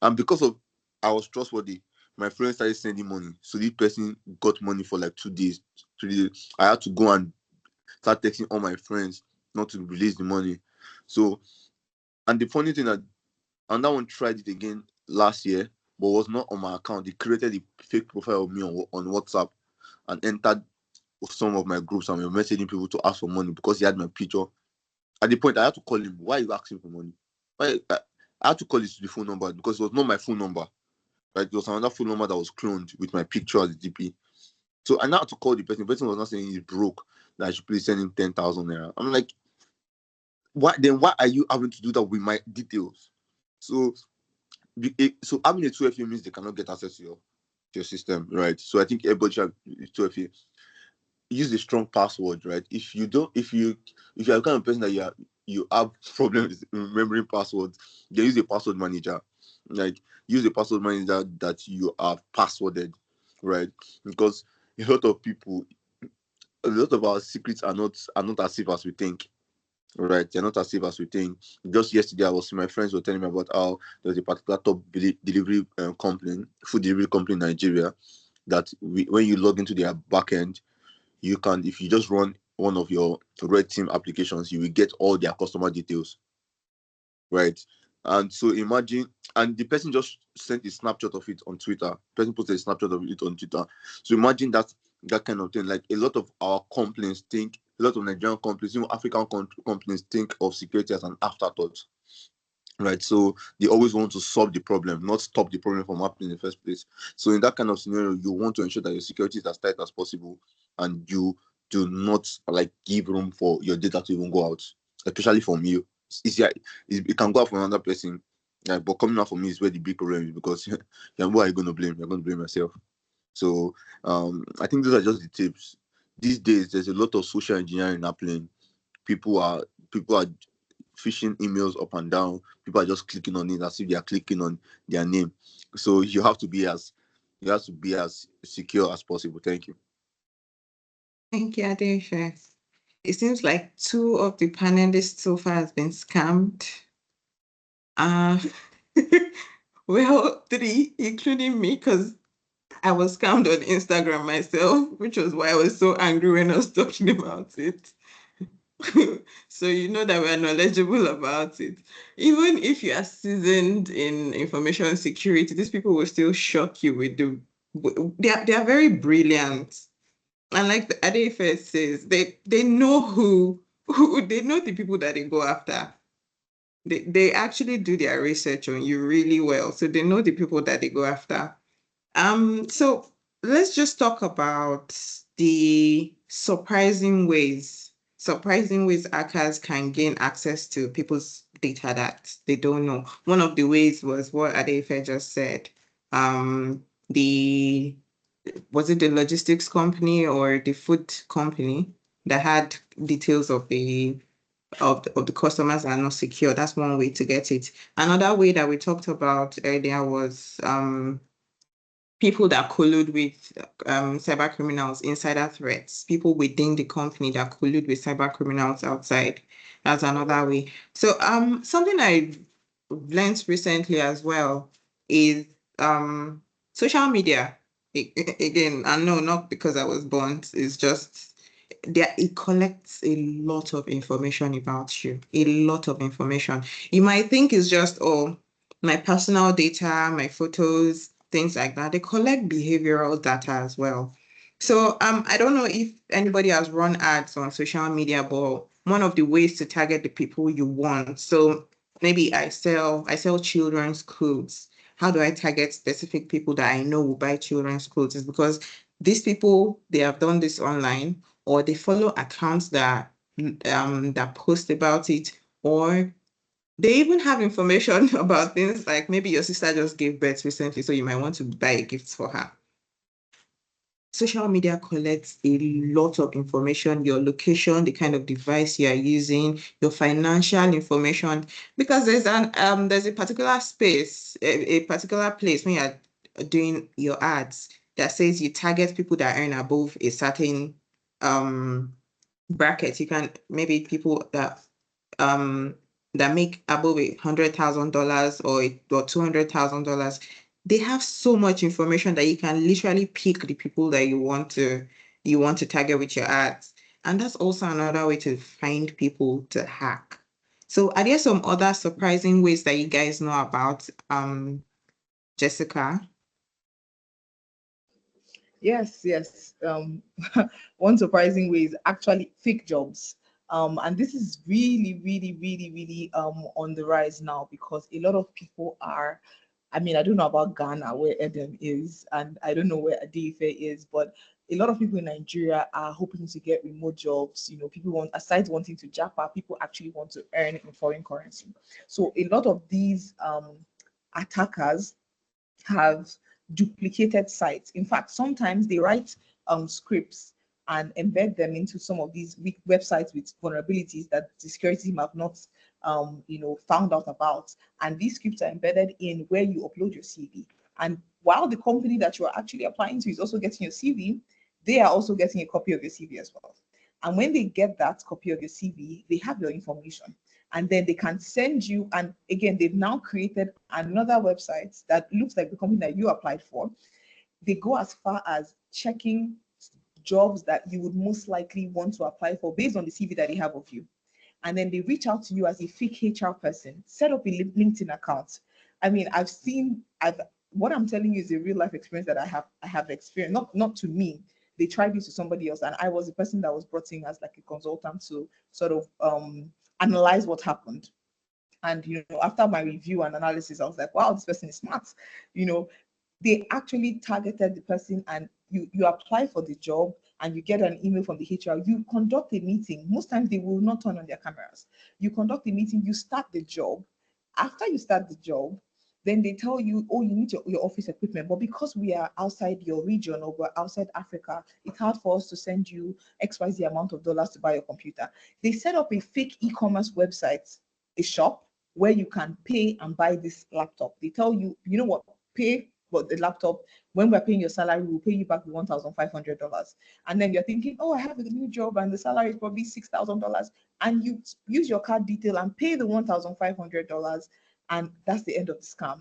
And because of I was trustworthy, my friends started sending money. So this person got money for like 2 days, 3 days. I had to go and start texting all my friends not to release the money. So, and the funny thing and that one tried it again last year, but was not on my account. They created a fake profile of me on WhatsApp and entered some of my groups and were messaging people to ask for money because he had my picture. At the point, I had to call him. Why are you asking for money? I had to call his phone number because it was not my phone number. Right? It was another phone number that was cloned with my picture as the DP. So I now had to call the person. The person was not saying he's broke, that I should please send him 10,000 naira. I'm like, why are you having to do that with my details? So having a 2FA means they cannot get access to your system, right? So I think everybody should have 2FA. Use a strong password, right? If you are the kind of person that you have problems remembering passwords, then use a password manager. Like, use a password manager that you have passworded, right? Because a lot of our secrets are not as safe as we think. Right, they're not as safe as we think. Just yesterday, my friends were telling me about how there's a particular top delivery company, food delivery company in Nigeria, that when you log into their backend, you can, if you just run one of your red team applications, you will get all their customer details. right? And so imagine, and the person just sent a snapshot of it on Twitter. The person posted a snapshot of it on Twitter. So imagine that kind of thing. Like a lot of our complaints think, a lot of Nigerian companies, even African companies think of security as an afterthought, right? So they always want to solve the problem, not stop the problem from happening in the first place. So in that kind of scenario, you want to ensure that your security is as tight as possible, and you do not like give room for your data to even go out, especially from you. It can go out from another person, but coming out from me is where the big problem is, because who are you going to blame? You're going to blame yourself. So I think those are just the tips. These days, there's a lot of social engineering happening. People are phishing emails up and down. People are just clicking on it as if they are clicking on their name. So you have to be as secure as possible. Thank you. Thank you, Adesha. It seems like 2 of the panelists so far has been scammed. Well, 3, including me, because I was scammed on Instagram myself, which was why I was so angry when I was talking about it. So you know that we're knowledgeable about it. Even if you are seasoned in information security, these people will still shock you with they are very brilliant. And like the Adefe says, they know who they know the people that they go after. They actually do their research on you really well. So they know the people that they go after. So let's just talk about the surprising ways hackers can gain access to people's data that they don't know. One of the ways was what Adefe just said. The Was it the logistics company or the food company that had details of the customers are not secure? That's one way to get it. Another way that we talked about earlier was people that collude with cyber criminals, insider threats, people within the company that collude with cyber criminals outside. That's another way. So something I learned recently as well is social media. Again, I know not because I was born, it's just there it collects a lot of information about you, a lot of information. You might think it's just, oh, my personal data, my photos, things like that. They collect behavioral data as well. So I don't know if anybody has run ads on social media, but one of the ways to target the people you want. So maybe I sell children's clothes. How do I target specific people that I know will buy children's clothes? Is because these people, they have done this online, or they follow accounts that post about it, or they even have information about things like maybe your sister just gave birth recently, so you might want to buy a gift for her. Social media collects a lot of information, your location, the kind of device you are using, your financial information, because there's a particular space, a particular place when you're doing your ads that says you target people that earn above a certain bracket. You can maybe people um that make above $100,000 or $200,000. They have so much information that you can literally pick the people that you want to target with your ads. And that's also another way to find people to hack. So are there some other surprising ways that you guys know about, Jessica? Yes. One surprising way is actually fake jobs. And this is really on the rise now, because a lot of people are, I mean, I don't know about Ghana where Edem is, and I don't know where Adife is, but a lot of people in Nigeria are hoping to get remote jobs. You know, people want, aside wanting to japa, people actually want to earn in foreign currency. So a lot of these attackers have duplicated sites. In fact, sometimes they write scripts and embed them into some of these weak websites with vulnerabilities that the security team have not, found out about. And these scripts are embedded in where you upload your CV. And while the company that you are actually applying to is also getting your CV, they are also getting a copy of your CV as well. And when they get that copy of your CV, they have your information, and then they can send you, and again they've now created another website that looks like the company that you applied for. They go as far as checking jobs that you would most likely want to apply for based on the CV that they have of you. and then they reach out to you as a fake HR person, set up a LinkedIn account. I mean, what I'm telling you is a real life experience that I have experienced, not to me. They tried it to somebody else, and I was the person that was brought in as like a consultant to sort of analyze what happened. And after my review and analysis, I was like, wow, this person is smart. You know, they actually targeted the person, and you apply for the job and you get an email from the HR. You conduct a meeting. Most times they will not turn on their cameras. You conduct a meeting, you start the job. After you start the job, then they tell you, oh, you need your office equipment. But because we are outside your region or we're outside Africa, it's hard for us to send you XYZ amount of dollars to buy your computer. They set up a fake e-commerce website, a shop, where you can pay and buy this laptop. They tell you, you know what, pay for the laptop. When we're paying your salary, we'll pay you back the $1,500. And then you're thinking, oh, I have a new job and the salary is probably $6,000. And you use your card detail and pay the $1,500. And that's the end of the scam.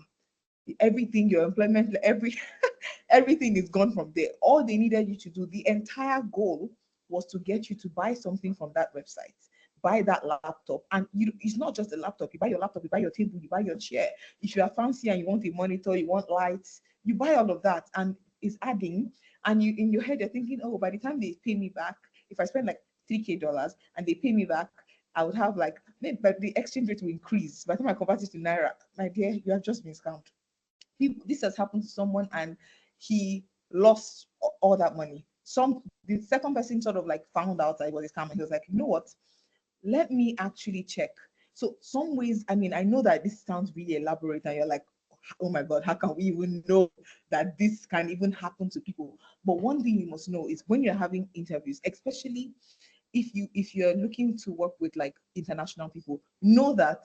Everything, your employment, everything is gone from there. All they needed you to do, the entire goal was to get you to buy something from that website, buy that laptop. And it's not just a laptop. You buy your laptop, you buy your table, you buy your chair. If you are fancy and you want a monitor, you want lights, you buy all of that, and it's adding. And you, in your head, you're thinking, oh, by the time they pay me back, if I spend like $3,000 and they pay me back, I would have like, but the exchange rate will increase. By the time I convert it to Naira, my dear, you have just been scammed. This has happened to someone and he lost all that money. The second person sort of like found out that it was a scam, and he was like, you know what, let me actually check. So some ways, I mean, I know that this sounds really elaborate and you're like, oh my God, how can we even know that this can even happen to people? But one thing you must know is when you're having interviews, especially if you're looking to work with like international people, know that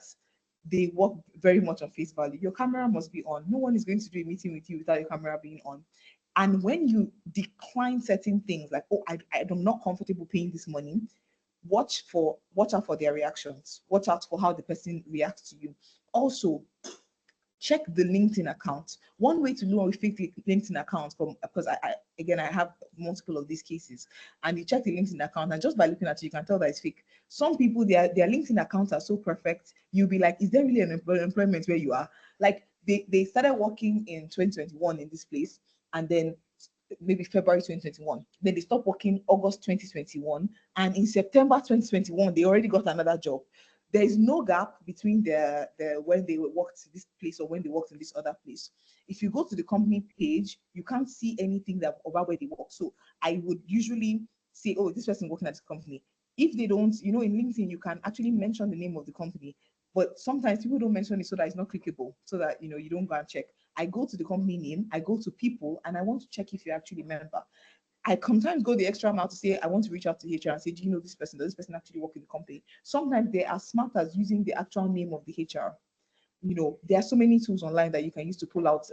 they work very much on face value. Your camera must be on. No one is going to do a meeting with you without your camera being on. And when you decline certain things, like, oh, I'm not comfortable paying this money, watch out for their reactions. Watch out for how the person reacts to you. Also, check the LinkedIn account. One way to know a fake LinkedIn account, because I have multiple of these cases, and you check the LinkedIn account, and just by looking at it, you can tell that it's fake. Some people, their LinkedIn accounts are so perfect, you'll be like, is there really an employment where you are? Like they started working in 2021 in this place, and then maybe February 2021. Then they stopped working August 2021, and in September 2021, they already got another job. There is no gap between the when they worked this place or when they worked in this other place. If you go to the company page, you can't see anything that about where they work. So I would usually say, oh, this person working at the company. If they don't, in LinkedIn, you can actually mention the name of the company. But sometimes people don't mention it so that it's not clickable, so that you don't go and check. I go to the company name, I go to people, and I want to check if you're actually a member. I sometimes go the extra mile to say I want to reach out to HR and say, do you know this person? Does this person actually work in the company? Sometimes they are smart as using the actual name of the HR. There are so many tools online that you can use to pull out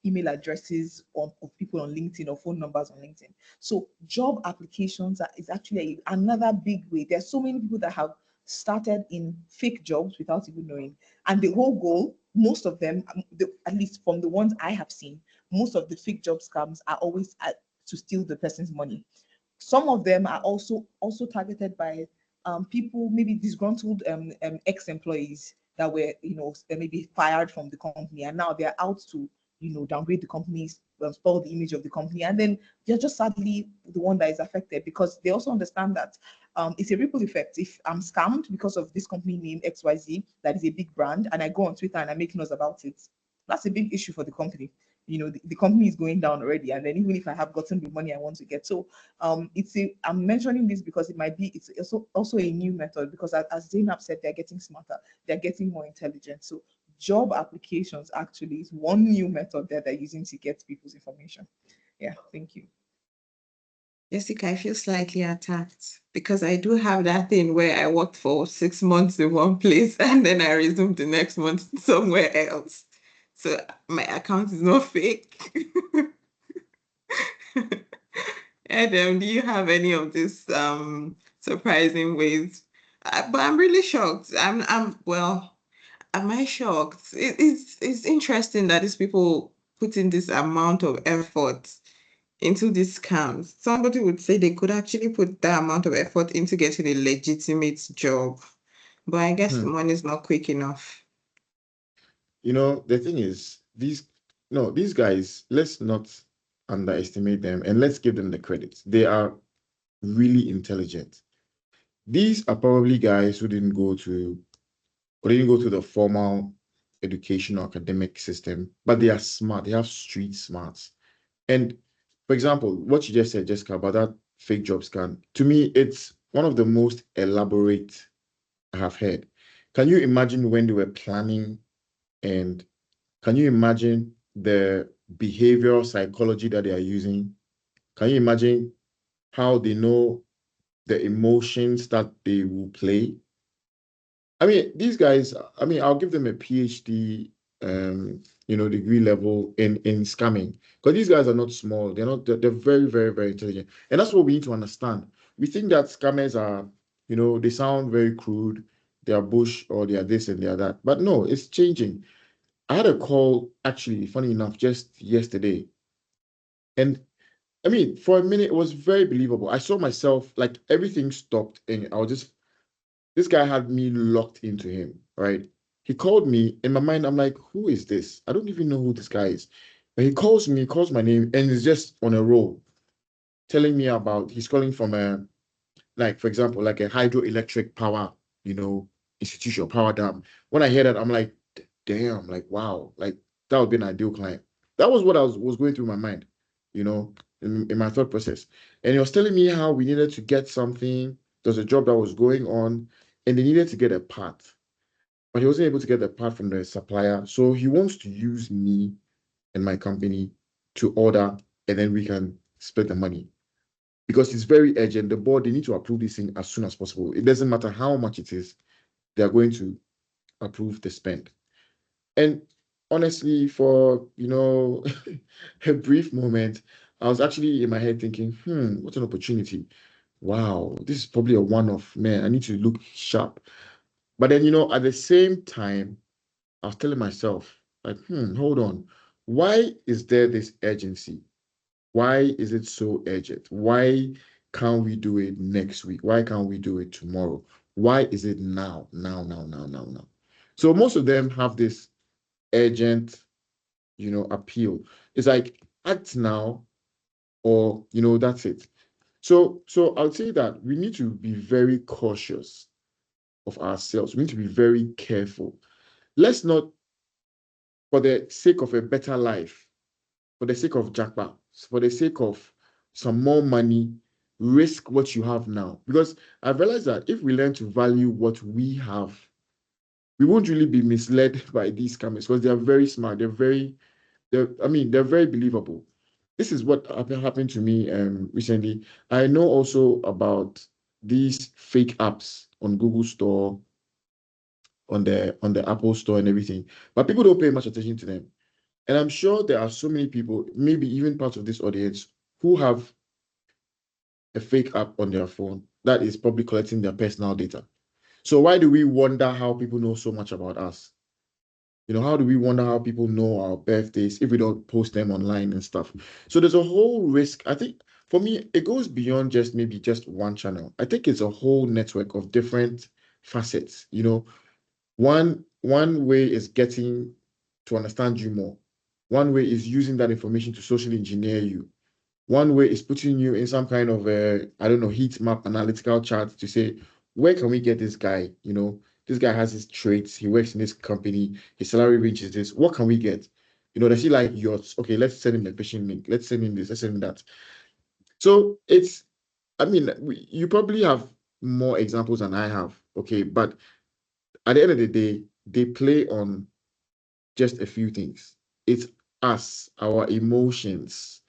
email addresses of people on LinkedIn or phone numbers on LinkedIn. So job applications is actually another big way. There are so many people that have started in fake jobs without even knowing. And the whole goal, most of them, at least from the ones I have seen, most of the fake job scams are always to steal the person's money. Some of them are also targeted by people, maybe disgruntled ex-employees that were, maybe fired from the company, and now they're out to, downgrade the company, spoil the image of the company, and then they're just sadly the one that is affected, because they also understand that it's a ripple effect. If I'm scammed because of this company name XYZ, that is a big brand, and I go on Twitter and I make noise about it, that's a big issue for the company. The company is going down already, and then even if I have gotten the money I want to get. So I'm mentioning this because it's also a new method, because as Zainab said, they're getting smarter, they're getting more intelligent. So job applications actually is one new method that they're using to get people's information. Yeah, thank you. Jessica, I feel slightly attacked because I do have that thing where I worked for 6 months in one place and then I resumed the next month somewhere else. So my account is not fake. Adam, do you have any of these surprising ways? But I'm really shocked. Well, am I shocked? It's interesting that these people put in this amount of effort into these scams, somebody would say they could actually put that amount of effort into getting a legitimate job. But I guess the money is not quick enough. The thing is, these guys, let's not underestimate them and let's give them the credit. They are really intelligent. These are probably guys who didn't go to the formal education or academic system, but they are smart. They have street smarts. And for example, what you just said, Jessica, about that fake job scan, to me, it's one of the most elaborate I have heard. Can you imagine when they were planning, and can you imagine the behavioral psychology that they are using? Can you imagine how they know the emotions that they will play? I mean, these guys, I'll give them a PhD, degree level in scamming, because these guys are not small. They're very, very, very intelligent. And that's what we need to understand. We think that scammers are, they sound very crude, they are bush, or they are this and they are that. But no, it's changing. I had a call, actually, funny enough, just yesterday. And for a minute, it was very believable. I saw myself, like, everything stopped, and this guy had me locked into him, right? He called me. In my mind, I'm like, who is this? I don't even know who this guy is. But he calls me, calls my name, and is just on a roll, telling me about, he's calling from like, for example, like a hydroelectric power, institution, power dam. When I hear that, I'm like, damn, like, wow, like, that would be an ideal client. That was what I was going through my mind, in my thought process. And he was telling me how we needed to get something. There's a job that was going on, and they needed to get a part, but he wasn't able to get the part from the supplier. So he wants to use me and my company to order, and then we can split the money, because it's very urgent. The board, they need to approve this thing as soon as possible. It doesn't matter how much it is, they are going to approve the spend. And honestly, for a brief moment, I was actually in my head thinking, what an opportunity. Wow, this is probably a one-off, man. I need to look sharp. But then, at the same time, I was telling myself, like, hold on. Why is there this urgency? Why is it so urgent? Why can't we do it next week? Why can't we do it tomorrow? Why is it now, now, now, now, now, now? So most of them have this urgent, appeal. It's like, act now, or, that's it. So I'll say that we need to be very cautious of ourselves. We need to be very careful. Let's not, for the sake of a better life, for the sake of Jackpot, for the sake of some more money, risk what you have now. Because I've realized that if we learn to value what we have, we won't really be misled by these scammers, because they are very smart. They're very believable. This is what happened to me recently. I know also about these fake apps on Google Store, on the Apple Store and everything, but people don't pay much attention to them. And I'm sure there are so many people, maybe even part of this audience, who have a fake app on their phone that is probably collecting their personal data. So why do we wonder how people know so much about us? How do we wonder how people know our birthdays if we don't post them online and stuff? So there's a whole risk. I think for me, it goes beyond maybe just one channel. I think it's a whole network of different facets. One way is getting to understand you more. One way is using that information to socially engineer you. One way is putting you in some kind of I don't know, heat map analytical chart to say, where can we get this guy? This guy has his traits, he works in this company, his salary range is this. What can we get? Does he like yours? Okay, let's send him a phishing link. Let's send him this, let's send him that. So you probably have more examples than I have. Okay, but at the end of the day, they play on just a few things. It's us, our emotions,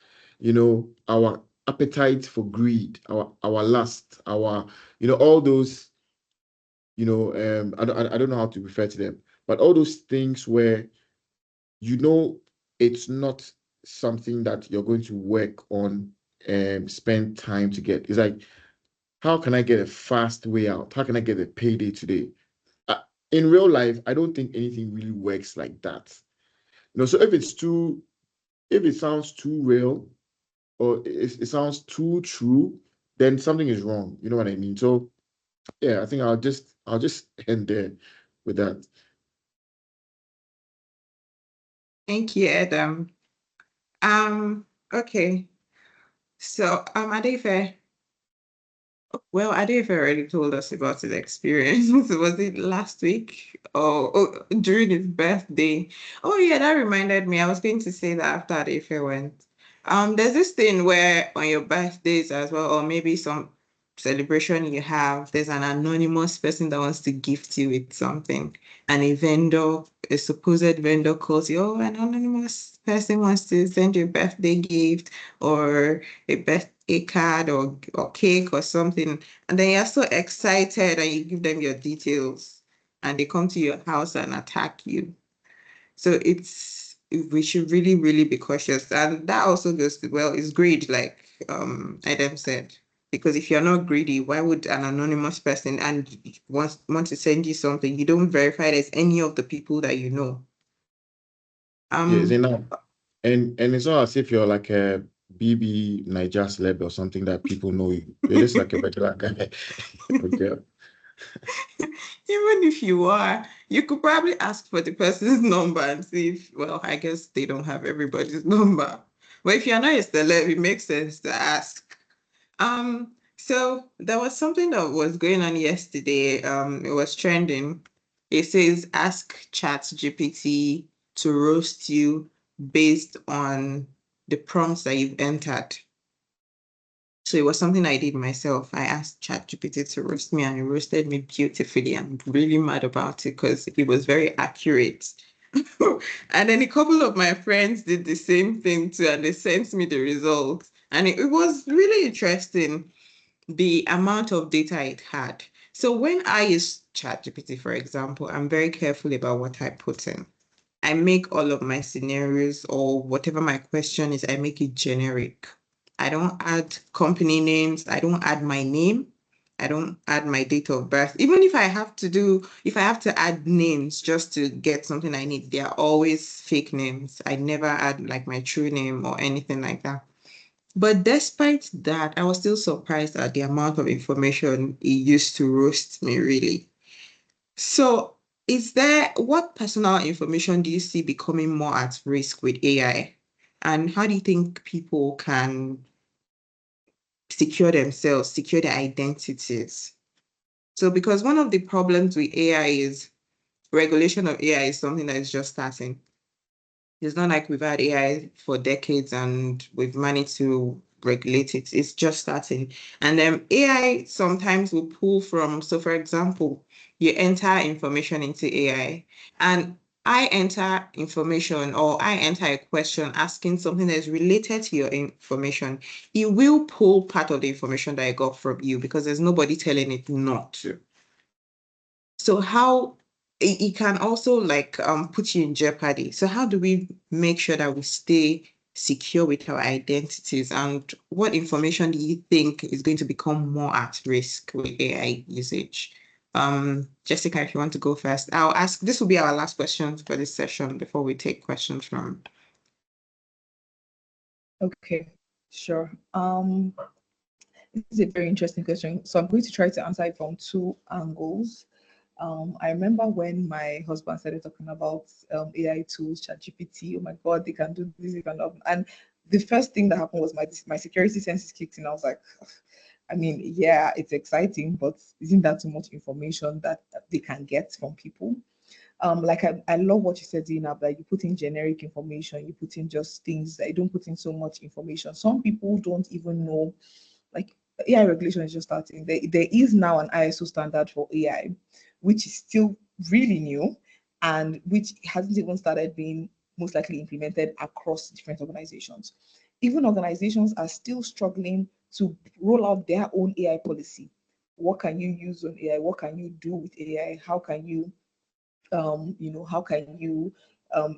our appetite for greed, our lust, our, all those, I don't know how to refer to them, but all those things where it's not something that you're going to work on and spend time to get. It's like, how can I get a fast way out? How can I get a payday today? Uh, in real life, I don't think anything really works like that. So if it sounds too real, or it sounds too true, then something is wrong. You know what I mean? So yeah, I think I'll just end there with that. Thank you, Adam. Okay. So, Adefe, well, Adefe already told us about his experience. Was it last week? During his birthday? Oh, yeah, that reminded me. I was going to say that after Adefe went. There's this thing where on your birthdays as well, or maybe some celebration you have, there's an anonymous person that wants to gift you with something. And a supposed vendor calls you, oh, an anonymous person wants to send you a birthday gift or a birthday card or cake or something. And then you're so excited and you give them your details and they come to your house and attack you. So we should really, really be cautious. And that also goes to, well, it's greed, like Adam said. Because if you're not greedy, why would an anonymous person and want to send you something? You don't verify there's any of the people that you know. Yeah, is Um, it now? And it's not as if you're like a BB Niger celeb or something that people know you. You're just like a regular guy. Okay. Even if you are, you could probably ask for the person's number and see if, well, I guess they don't have everybody's number. But if you're not a celeb, it makes sense to ask. So there was something that was going on yesterday. It was trending. It says ask ChatGPT to roast you based on the prompts that you've entered. So it was something I did myself. I asked ChatGPT to roast me and it roasted me beautifully. I'm really mad about it because it was very accurate. And then a couple of my friends did the same thing too, and they sent me the results. And it was really interesting the amount of data it had. So when I use ChatGPT, for example, I'm very careful about what I put in. I make all of my scenarios or whatever my question is, I make it generic. I don't add company names. I don't add my name. I don't add my date of birth. Even if I have to add names just to get something I need, they are always fake names. I never add like my true name or anything like that. But despite that, I was still surprised at the amount of information it used to roast me, really. So, what personal information do you see becoming more at risk with AI? And how do you think people can secure themselves, secure their identities? So, because one of the problems with AI is regulation of AI is something that is just starting. It's not like we've had AI for decades and we've managed to regulate it. It's just starting. And then AI sometimes will pull from, so for example, you enter information into AI and I enter information or I enter a question asking something that's related to your information. It will pull part of the information that I got from you because there's nobody telling it not to. So how it can also like put you in jeopardy. So how do we make sure that we stay secure with our identities and what information do you think is going to become more at risk with AI usage? Jessica, if you want to go first, I'll ask, this will be our last question for this session before we take questions from. Okay, sure. This is a very interesting question. So I'm going to try to answer it from two angles. I remember when my husband started talking about AI tools, ChatGPT. Oh my God, they can do this, they can do. And the first thing that happened was my security senses kicked in. I was like, I mean, yeah, it's exciting, but isn't that too much information that they can get from people? Like I love what you said, Zainab, that you put in generic information, you put in just things that you don't put in so much information. Some people don't even know, like AI regulation is just starting. There is now an ISO standard for AI, which is still really new and which hasn't even started being most likely implemented across different organizations. Even organizations are still struggling to roll out their own AI policy. What can you use on AI? What can you do with AI? How can you how can you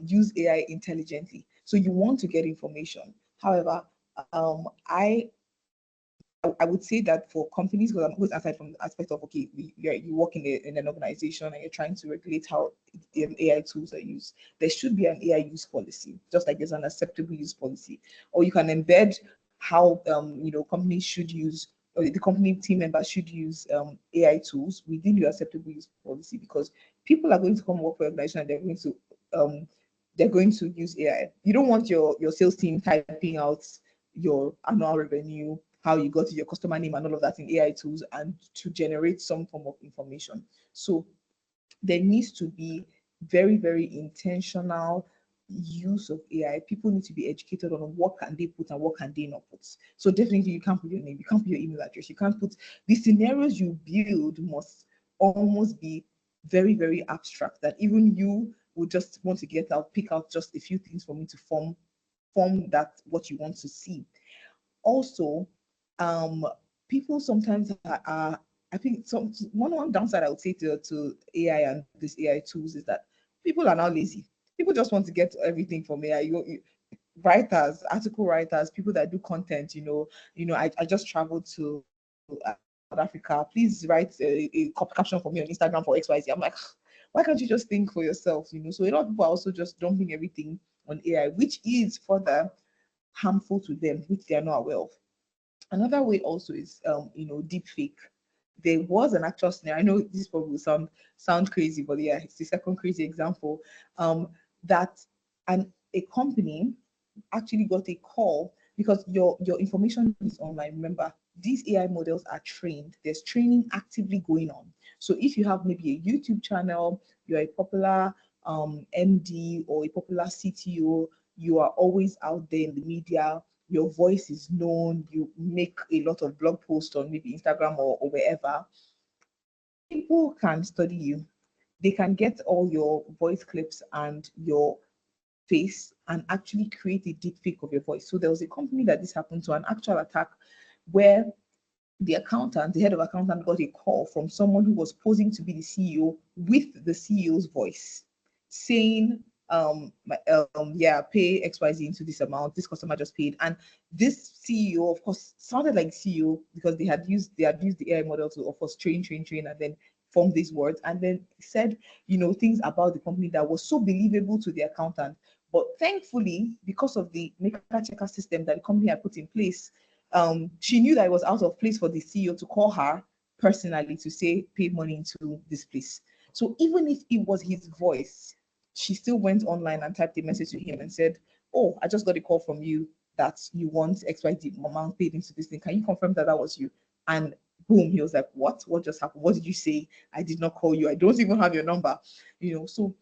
use AI intelligently? So you want to get information. However, I would say that for companies, because I'm always aside from the aspect of okay, you work in an organization and you're trying to regulate how AI tools are used. There should be an AI use policy, just like there's an acceptable use policy, or you can embed how companies should use, or the company team members should use AI tools within your acceptable use policy, because people are going to come work for your organization and they're going to use AI. You don't want your sales team typing out your annual revenue, how you got to your customer name and all of that in AI tools and to generate some form of information. So there needs to be very, very intentional use of AI. People need to be educated on what can they put and what can they not put. So definitely you can't put your name, you can't put your email address, you can't put the scenarios you build must almost be very, very abstract, that even you would just want to pick out just a few things for me to form that what you want to see. Also, um, people sometimes are I think one downside I would say to AI and these AI tools is that people are now lazy. People just want to get everything from AI. Writers, article writers, people that do content. I just traveled to South Africa. Please write a caption for me on Instagram for XYZ. I'm like, why can't you just think for yourself? So a lot of people are also just dumping everything on AI, which is further harmful to them, which they are not aware of. Another way also is deep fake. There was an actual scenario. I know this probably will sound crazy, but yeah, it's the second crazy example. That a company actually got a call because your information is online. Remember, these AI models are trained. There's training actively going on. So if you have maybe a YouTube channel, you're a popular MD or a popular CTO, you are always out there in the media, your voice is known, you make a lot of blog posts on maybe Instagram or wherever, people can study you. They can get all your voice clips and your face and actually create a deep fake of your voice. So there was a company that this happened to, an actual attack where the head of accountant got a call from someone who was posing to be the CEO with the CEO's voice, saying, yeah, pay XYZ into this amount. This customer just paid. And this CEO, of course, sounded like CEO because they had used the AI model to, of course, train, and then form these words, and then said, things about the company that was so believable to the accountant. But thankfully, because of the maker checker system that the company had put in place, she knew that it was out of place for the CEO to call her personally to say, pay money into this place. So even if it was his voice, she still went online and typed a message to him and said, oh, I just got a call from you that you want XYZ amount paid into this thing. Can you confirm that that was you? And boom, he was like, what? What just happened? What did you say? I did not call you. I don't even have your number. So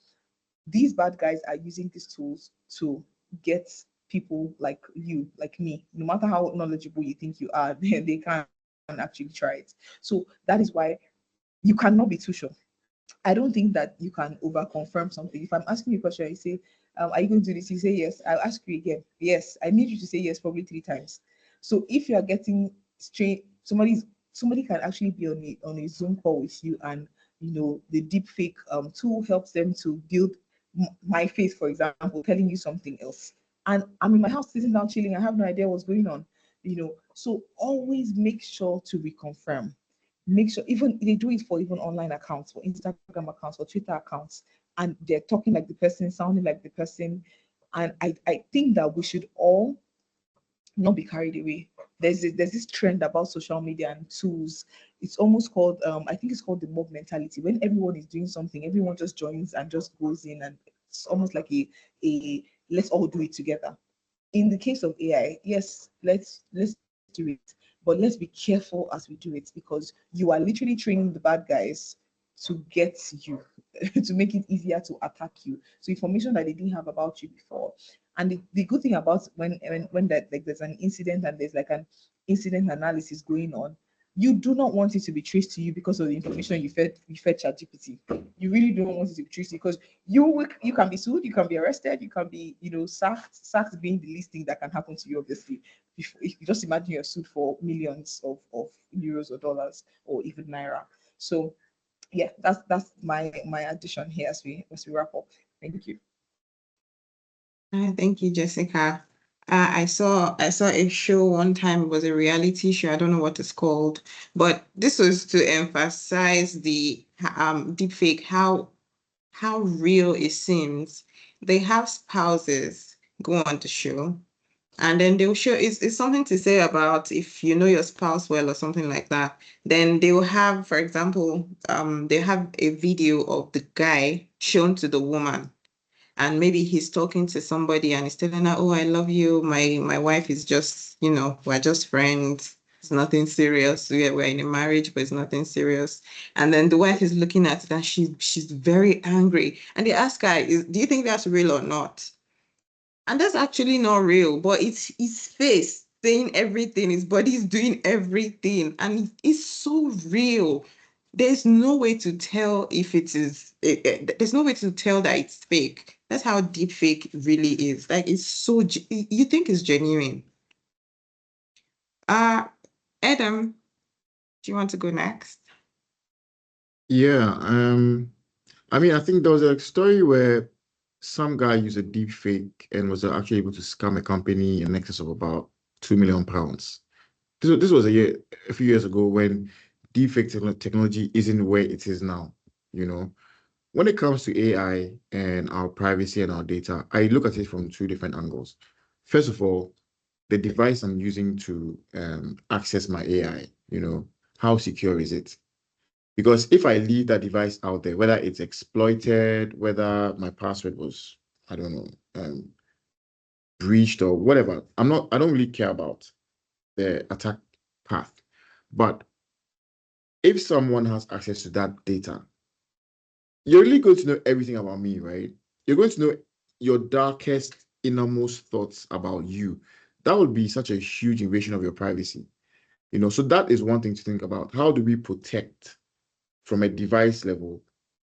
these bad guys are using these tools to get people like you, like me, no matter how knowledgeable you think you are, they can't actually try it. So that is why you cannot be too sure. I don't think that you can over confirm something. If I'm asking you a question, you say, are you going to do this? You say yes. I'll ask you again. Yes. I need you to say yes probably 3 times. So if you are getting straight, somebody can actually be on a Zoom call with you, and the deep fake tool helps them to build my face, for example, telling you something else. And I'm in my house sitting down chilling. I have no idea what's going on. So always make sure to reconfirm. Make sure, even they do it for even online accounts, for Instagram accounts, for Twitter accounts, and they're talking like the person, sounding like the person. And I think that we should all not be carried away. There's this trend about social media and tools. It's almost called I think it's called the mob mentality. When everyone is doing something, everyone just joins and just goes in, and it's almost like a let's all do it together. In the case of AI, yes, let's do it, but let's be careful as we do it, because you are literally training the bad guys to get you, to make it easier to attack you. So information that they didn't have about you before. And the good thing about when that, like, there's an incident and there's like an incident analysis going on, you do not want it to be traced to you because of the information you fed ChatGPT. You really don't want it to be traced because you can be sued, you can be arrested, you can be sacked being the least thing that can happen to you, obviously. If you just imagine you're sued for millions of euros or dollars or even naira. So yeah, that's my addition here as we wrap up. Thank you. Thank you, Jessica. I saw a show one time. It was a reality show. I don't know what it's called, but this was to emphasize the deepfake, how real it seems. They have spouses go on the show, And then they'll show it's something to say about if you know your spouse well or something like that. Then they will have, for example, they have a video of the guy shown to the woman, and maybe he's talking to somebody and he's telling her, "Oh, I love you. My wife is just, we're just friends. It's nothing serious. We're in a marriage, but it's nothing serious." And then the wife is looking at it and she's very angry. And they ask her, "Do you think that's real or not?" And that's actually not real, but it's his face saying everything, his body's doing everything, and it's so real. There's no way to tell if it is, there's no way to tell that it's fake. That's how deep fake really is. Like it's so, you think it's genuine. Uh, Adam, do you want to go next? Yeah, I mean, I think there was a story where some guy used a deep fake and was actually able to scam a company in excess of about £2 million. This was a few years ago when deep fake technology isn't where it is now. You know, when it comes to AI and our privacy and our data, I look at it from two different angles. First of all, the device I'm using to access my AI, how secure is it? Because if I leave that device out there, whether it's exploited, whether my password was, I don't know, breached or whatever, I don't really care about the attack path. But if someone has access to that data, you're really going to know everything about me, right? You're going to know your darkest, innermost thoughts about you. That would be such a huge invasion of your privacy. So that is one thing to think about. How do we protect from a device level,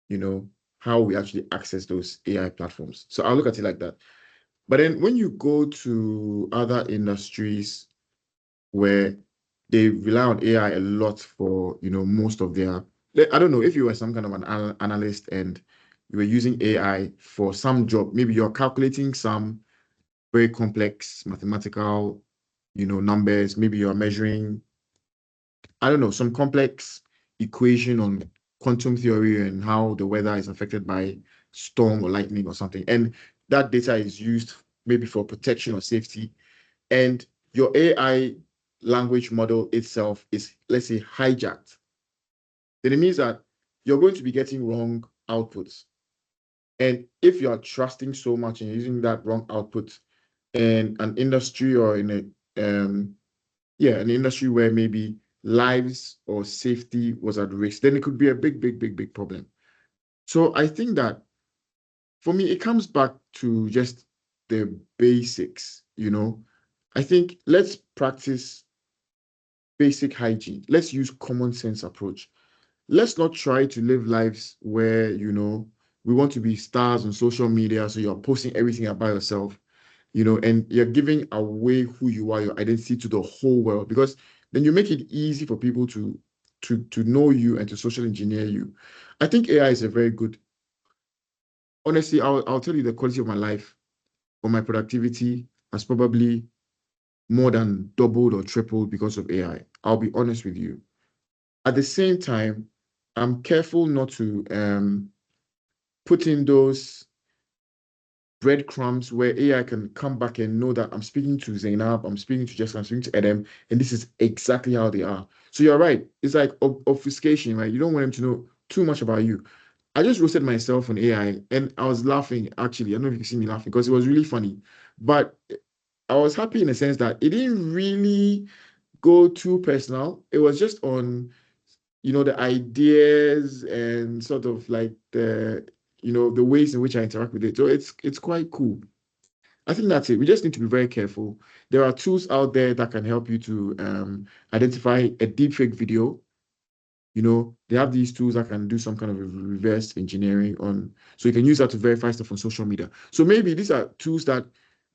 you know, how we actually access those AI platforms? So I'll look at it like that. But then when you go to other industries where they rely on AI a lot for, most of their, I don't know, if you were some kind of an analyst and you were using AI for some job, maybe you're calculating some very complex mathematical, numbers, maybe you're measuring, I don't know, some complex equation on quantum theory and how the weather is affected by storm or lightning or something. And that data is used maybe for protection or safety. And your AI language model itself is, let's say, hijacked. Then it means that you're going to be getting wrong outputs. And if you are trusting so much and using that wrong output in an industry or in an industry where maybe lives or safety was at risk, then it could be a big, big, big, big problem. So I think that for me, it comes back to just the basics, I think let's practice basic hygiene. Let's use common sense approach. Let's not try to live lives where, we want to be stars on social media. So you're posting everything about yourself, and you're giving away who you are, your identity to the whole world, because then you make it easy for people to know you and to social engineer you. I think AI is a very good, honestly, I'll tell you the quality of my life or my productivity has probably more than doubled or tripled because of AI. I'll be honest with you. At the same time, I'm careful not to put in those breadcrumbs where AI can come back and know that I'm speaking to Zainab, I'm speaking to Jessica, I'm speaking to Adam, and this is exactly how they are. So you're right. It's like obfuscation, right? You don't want them to know too much about you. I just roasted myself on AI and I was laughing, actually. I don't know if you see me laughing because it was really funny. But I was happy in the sense that it didn't really go too personal. It was just on, the ideas and sort of like the ways in which I interact with it. So it's quite cool. I think that's it. We just need to be very careful. There are tools out there that can help you to identify a deepfake video. They have these tools that can do some kind of reverse engineering on, so you can use that to verify stuff on social media. So maybe these are tools that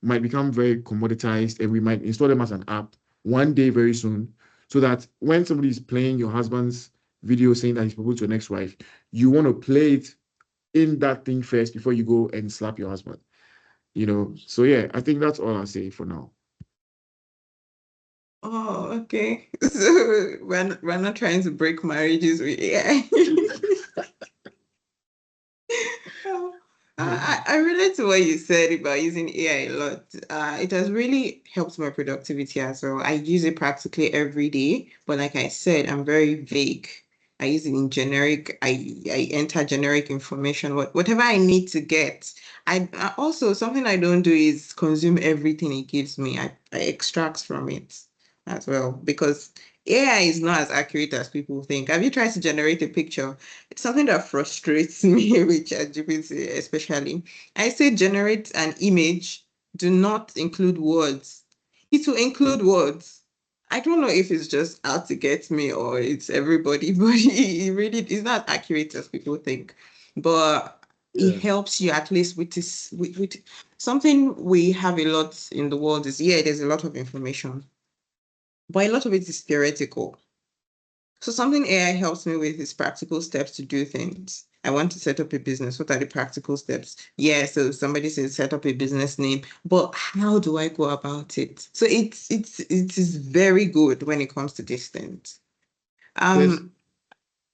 might become very commoditized and we might install them as an app one day very soon, so that when somebody is playing your husband's video saying that he's proposed to your next wife, you want to play it in that thing first before you go and slap your husband. So yeah, I think that's all I'll say for now. Oh, okay. So we're not trying to break marriages with AI. I relate to what you said about using AI a lot. It has really helped my productivity as well. I use it practically every day, but like I said, I'm very vague. I use it in generic. I enter generic information, whatever I need to get. I also something I don't do is consume everything it gives me. I extract from it as well because AI is not as accurate as people think. Have you tried to generate a picture? It's something that frustrates me with ChatGPT, especially. I say generate an image, do not include words. It will include words. I don't know if it's just out to get me or it's everybody, but it really is not accurate as people think. But it Yeah. helps you at least with this with something we have a lot in the world is there's a lot of information, but a lot of it is theoretical. So something AI helps me with is practical steps to do things. I want to set up a business. What are the practical steps? Yeah, so somebody says set up a business name, but how do I go about it? So it is very good when it comes to this things. There's Um,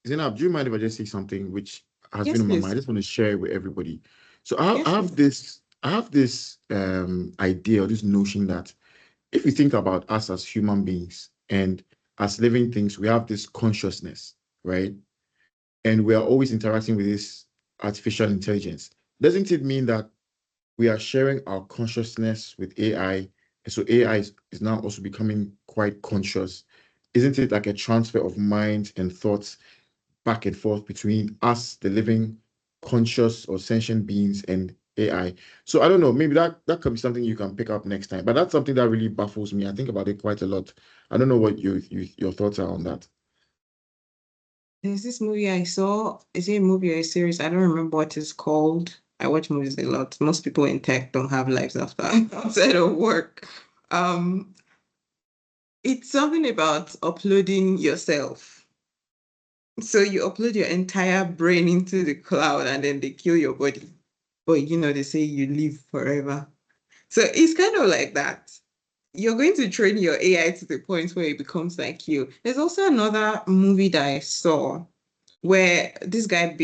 Zainab, do you mind if I just say something which has been yes, on my mind? I please. just want to share it with everybody. So Yes, please. I have this idea or this notion that if you think about us as human beings and as living things, we have this consciousness, right? And we are always interacting with this artificial intelligence. Doesn't it mean that we are sharing our consciousness with AI? And so AI is now also becoming quite conscious. Isn't it like a transfer of mind and thoughts back and forth between us, the living, conscious or sentient beings, and AI? So I don't know, maybe that could be something you can pick up next time. But that's something that really baffles me. I think about it quite a lot. I don't know what your thoughts are on that. There's this movie I saw. Is it a movie or a series? I don't remember what it's called. I watch movies a lot. Most people in tech don't have lives after outside of work. Um, it's something about uploading yourself. So you upload your entire brain into the cloud and then they kill your body. But they say you live forever. So it's kind of like that. You're going to train your AI to the point where it becomes like you. There's also another movie that I saw where this guy he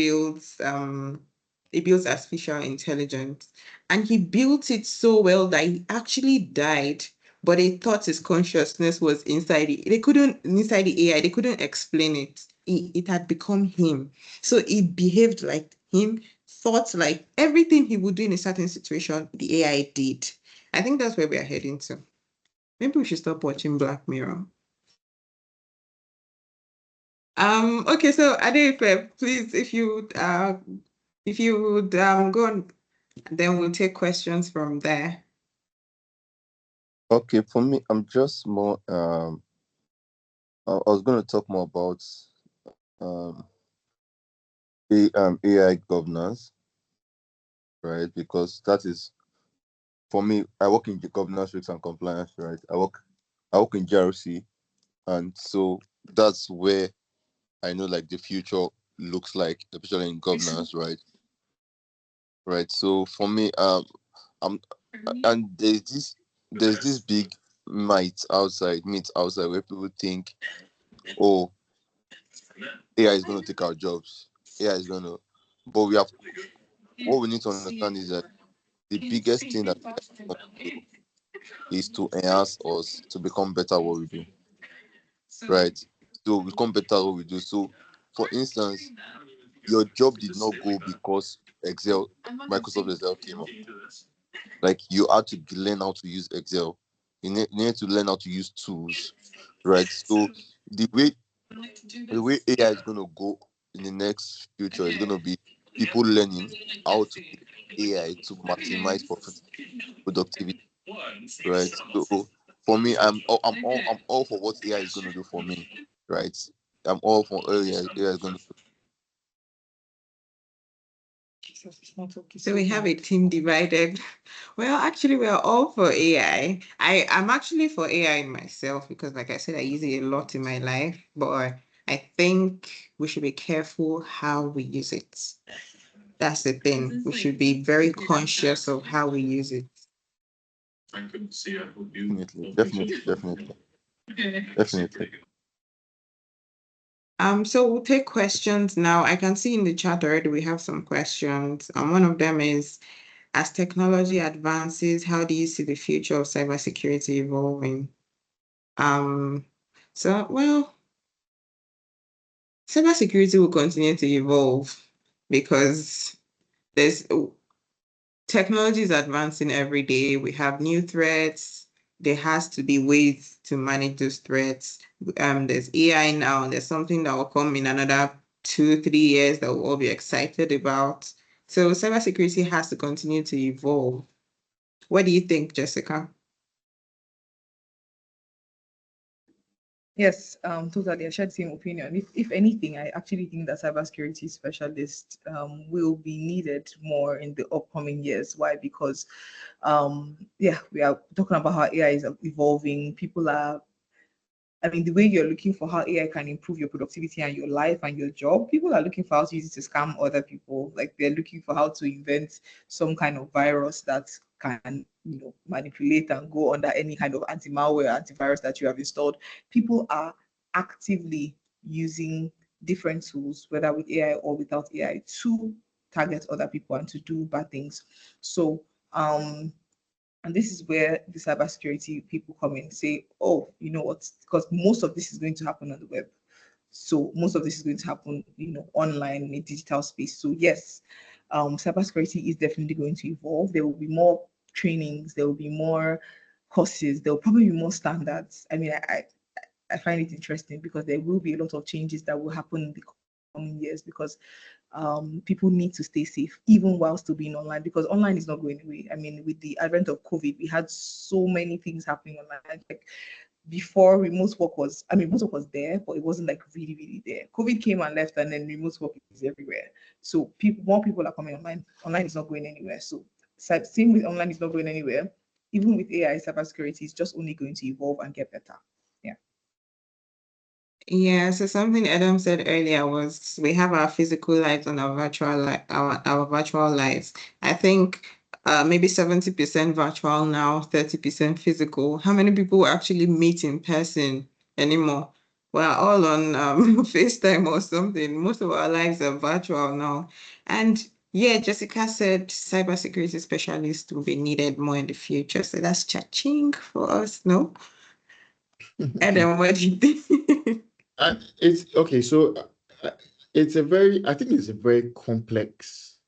builds artificial intelligence and he built it so well that he actually died, but they thought his consciousness was inside it. They couldn't inside the AI, they couldn't explain it. It had become him. So it behaved like him, thought like everything he would do in a certain situation, the AI did. I think that's where we are heading to. Maybe we should stop watching Black Mirror. Okay, so Adefe, please, if you would go on, then we'll take questions from there. Okay, for me, I'm just more I was going to talk more about um AI governance, right? Because that is, for me, I work in the governance, risk and compliance, right? I work in GRC, and so that's where I know like the future looks like, especially in governance, right? Right. So for me, I'm and there's this big myth outside where people think, oh, AI is going to take our jobs. AI is going to, but what we need to understand is that the biggest thing that AI is going to do is to enhance us to become better at what we do, right? So become better at what we do. So, for instance, your job did not go because Microsoft Excel came up. Like you had to learn how to use Excel. You need to learn how to use tools, right? So the way the way AI is going to go in the next future is going to be people learning how to use AI to maximize productivity, right? So for me, I'm all for what AI is going to do for me, right? I'm all for AI is going to do. So we have a team divided. Well, actually, we are all for AI. I'm actually for AI myself because, like I said, I use it a lot in my life, but I think we should be careful how we use it. That's the thing. We should be very conscious of how we use it. Definitely, definitely, definitely, definitely. So we'll take questions now. I can see in the chat already we have some questions. One of them is, as technology advances, how do you see the future of cybersecurity evolving? Well, cybersecurity will continue to evolve because there's technology is advancing every day. We have new threats. There has to be ways to manage those threats. There's AI now. There's something that will come in another 2, 3 years that we'll all be excited about. So cybersecurity has to continue to evolve. What do you think, Jessica? Yes, totally. I share the same opinion. If anything, I actually think that cybersecurity specialists will be needed more in the upcoming years. Why? Because yeah, we are talking about how AI is evolving. People are, I mean, the way you're looking for how AI can improve your productivity and your life and your job, people are looking for how to use it to scam other people. Like they're looking for how to invent some kind of virus that can, manipulate and go under any kind of anti-malware, antivirus that you have installed. People are actively using different tools, whether with AI or without AI, to target other people and to do bad things. So and this is where the cybersecurity people come in and say, oh, you know what? Because most of this is going to happen on the web. So most of this is going to happen, online in a digital space. So yes, cybersecurity is definitely going to evolve. There will be more trainings, there will be more courses, there will probably be more standards. I mean, I find it interesting because there will be a lot of changes that will happen in the coming years because people need to stay safe even while still being online because online is not going away. I mean, with the advent of COVID, we had so many things happening online. Like before, remote work was, I mean, remote work was there, but it wasn't like really, really there. COVID came and left, and then remote work is everywhere. So more people are coming online. Online is not going anywhere. So same with online is not going anywhere. Even with AI, cybersecurity is just only going to evolve and get better. Yeah. Yeah, so something Adam said earlier was we have our physical lives and our our virtual lives. I think maybe 70% virtual now, 30% physical. How many people actually meet in person anymore? We're all on FaceTime or something. Most of our lives are virtual now. And yeah, Jessica said cybersecurity specialists will be needed more in the future. So that's cha-ching for us, no? Adam, what do you think? It's okay. So I think it's a very complex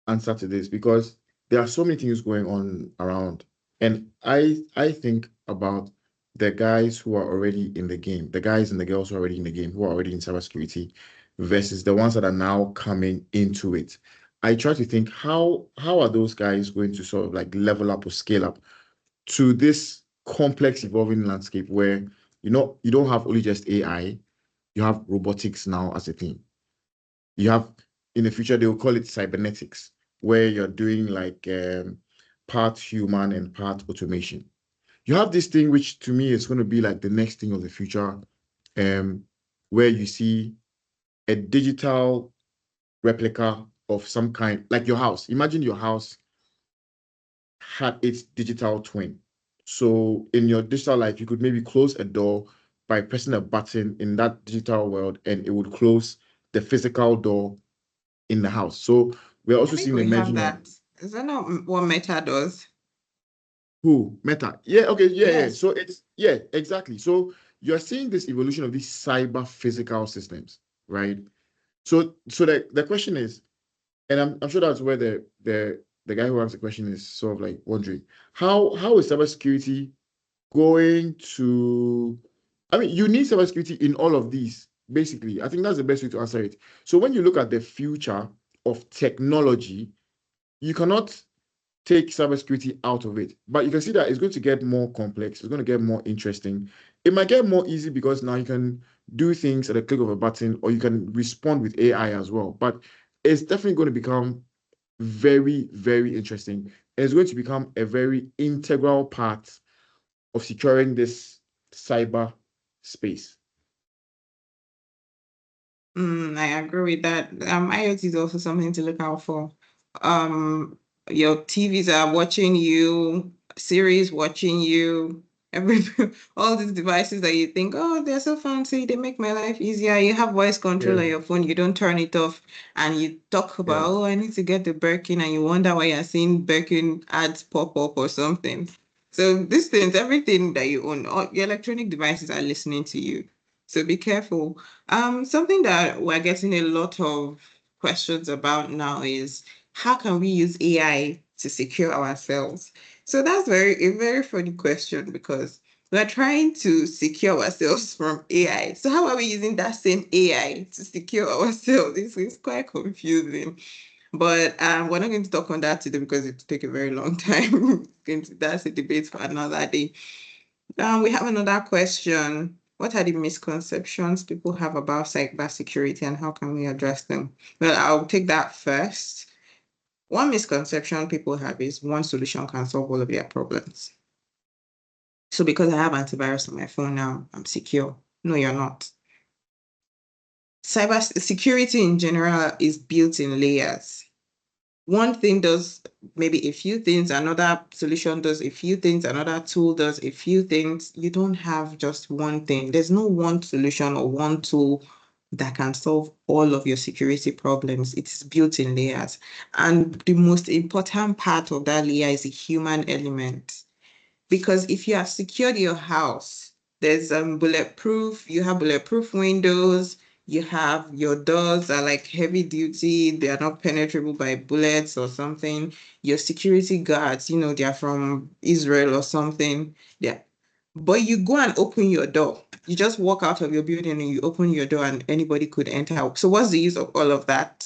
answer to this because there are so many things going on around. And I think about the guys who are already in the game, the guys and the girls who are already in the game, who are already in cybersecurity, versus the ones that are now coming into it. I try to think how are those guys going to sort of like level up or scale up to this complex evolving landscape where you don't have only just AI, you have robotics now as a thing. You have in the future they will call it cybernetics, where you're doing like part human and part automation. You have this thing which to me is going to be like the next thing of the future, where you see a digital replica of some kind, like your house. Imagine your house had its digital twin. So in your digital life, you could maybe close a door by pressing a button in that digital world, and it would close the physical door in the house. So we're I also think seeing the we have merging of that. Is that not what Meta does? who? Meta. Yeah, okay, yeah. Yes. So it's yeah, exactly. So you're seeing this evolution of these cyber physical systems, right? So the question is, and I'm sure that's where the guy who asked the question is sort of like wondering, how is cybersecurity going to, I mean, you need cybersecurity in all of these, basically. I think that's the best way to answer it. So when you look at the future of technology, you cannot take cybersecurity out of it, but you can see that it's going to get more complex. It's going to get more interesting. It might get more easy because now you can do things at a click of a button, or you can respond with AI as well. But it's definitely going to become very, very interesting. It's going to become a very integral part of securing this cyber space. I agree with that. IoT is also something to look out for. Um, your TVs are watching you, Siri's watching you. Every all these devices that you think, oh, they're so fancy, they make my life easier. You have voice control Yeah. on your phone, you don't turn it off, and you talk about, Yeah. oh, I need to get the Birkin, and you wonder why you're seeing Birkin ads pop up or something. So these things, everything that you own, all your electronic devices are listening to you. So be careful. Something that we're getting a lot of questions about now is how can we use AI to secure ourselves? So that's a very funny question because we're trying to secure ourselves from AI. So how are we using that same AI to secure ourselves? It's quite confusing. But we're not going to talk on that today because it will take a very long time. That's a debate for another day. We have another question. What are the misconceptions people have about cybersecurity and how can we address them? Well, I'll take that first. One misconception people have is one solution can solve all of their problems. So because I have antivirus on my phone now, I'm secure. No, you're not. Cyber security in general is built in layers. One thing does maybe a few things, another solution does a few things, another tool does a few things. You don't have just one thing. There's no one solution or one tool that can solve all of your security problems. It's built in layers. And the most important part of that layer is a human element. Because if you have secured your house, there's bulletproof, you have bulletproof windows, you have your doors are like heavy duty, they are not penetrable by bullets or something. Your security guards, they are from Israel or something. Yeah. But you go and open your door. You just walk out of your building and you open your door and anybody could enter. So what's the use of all of that,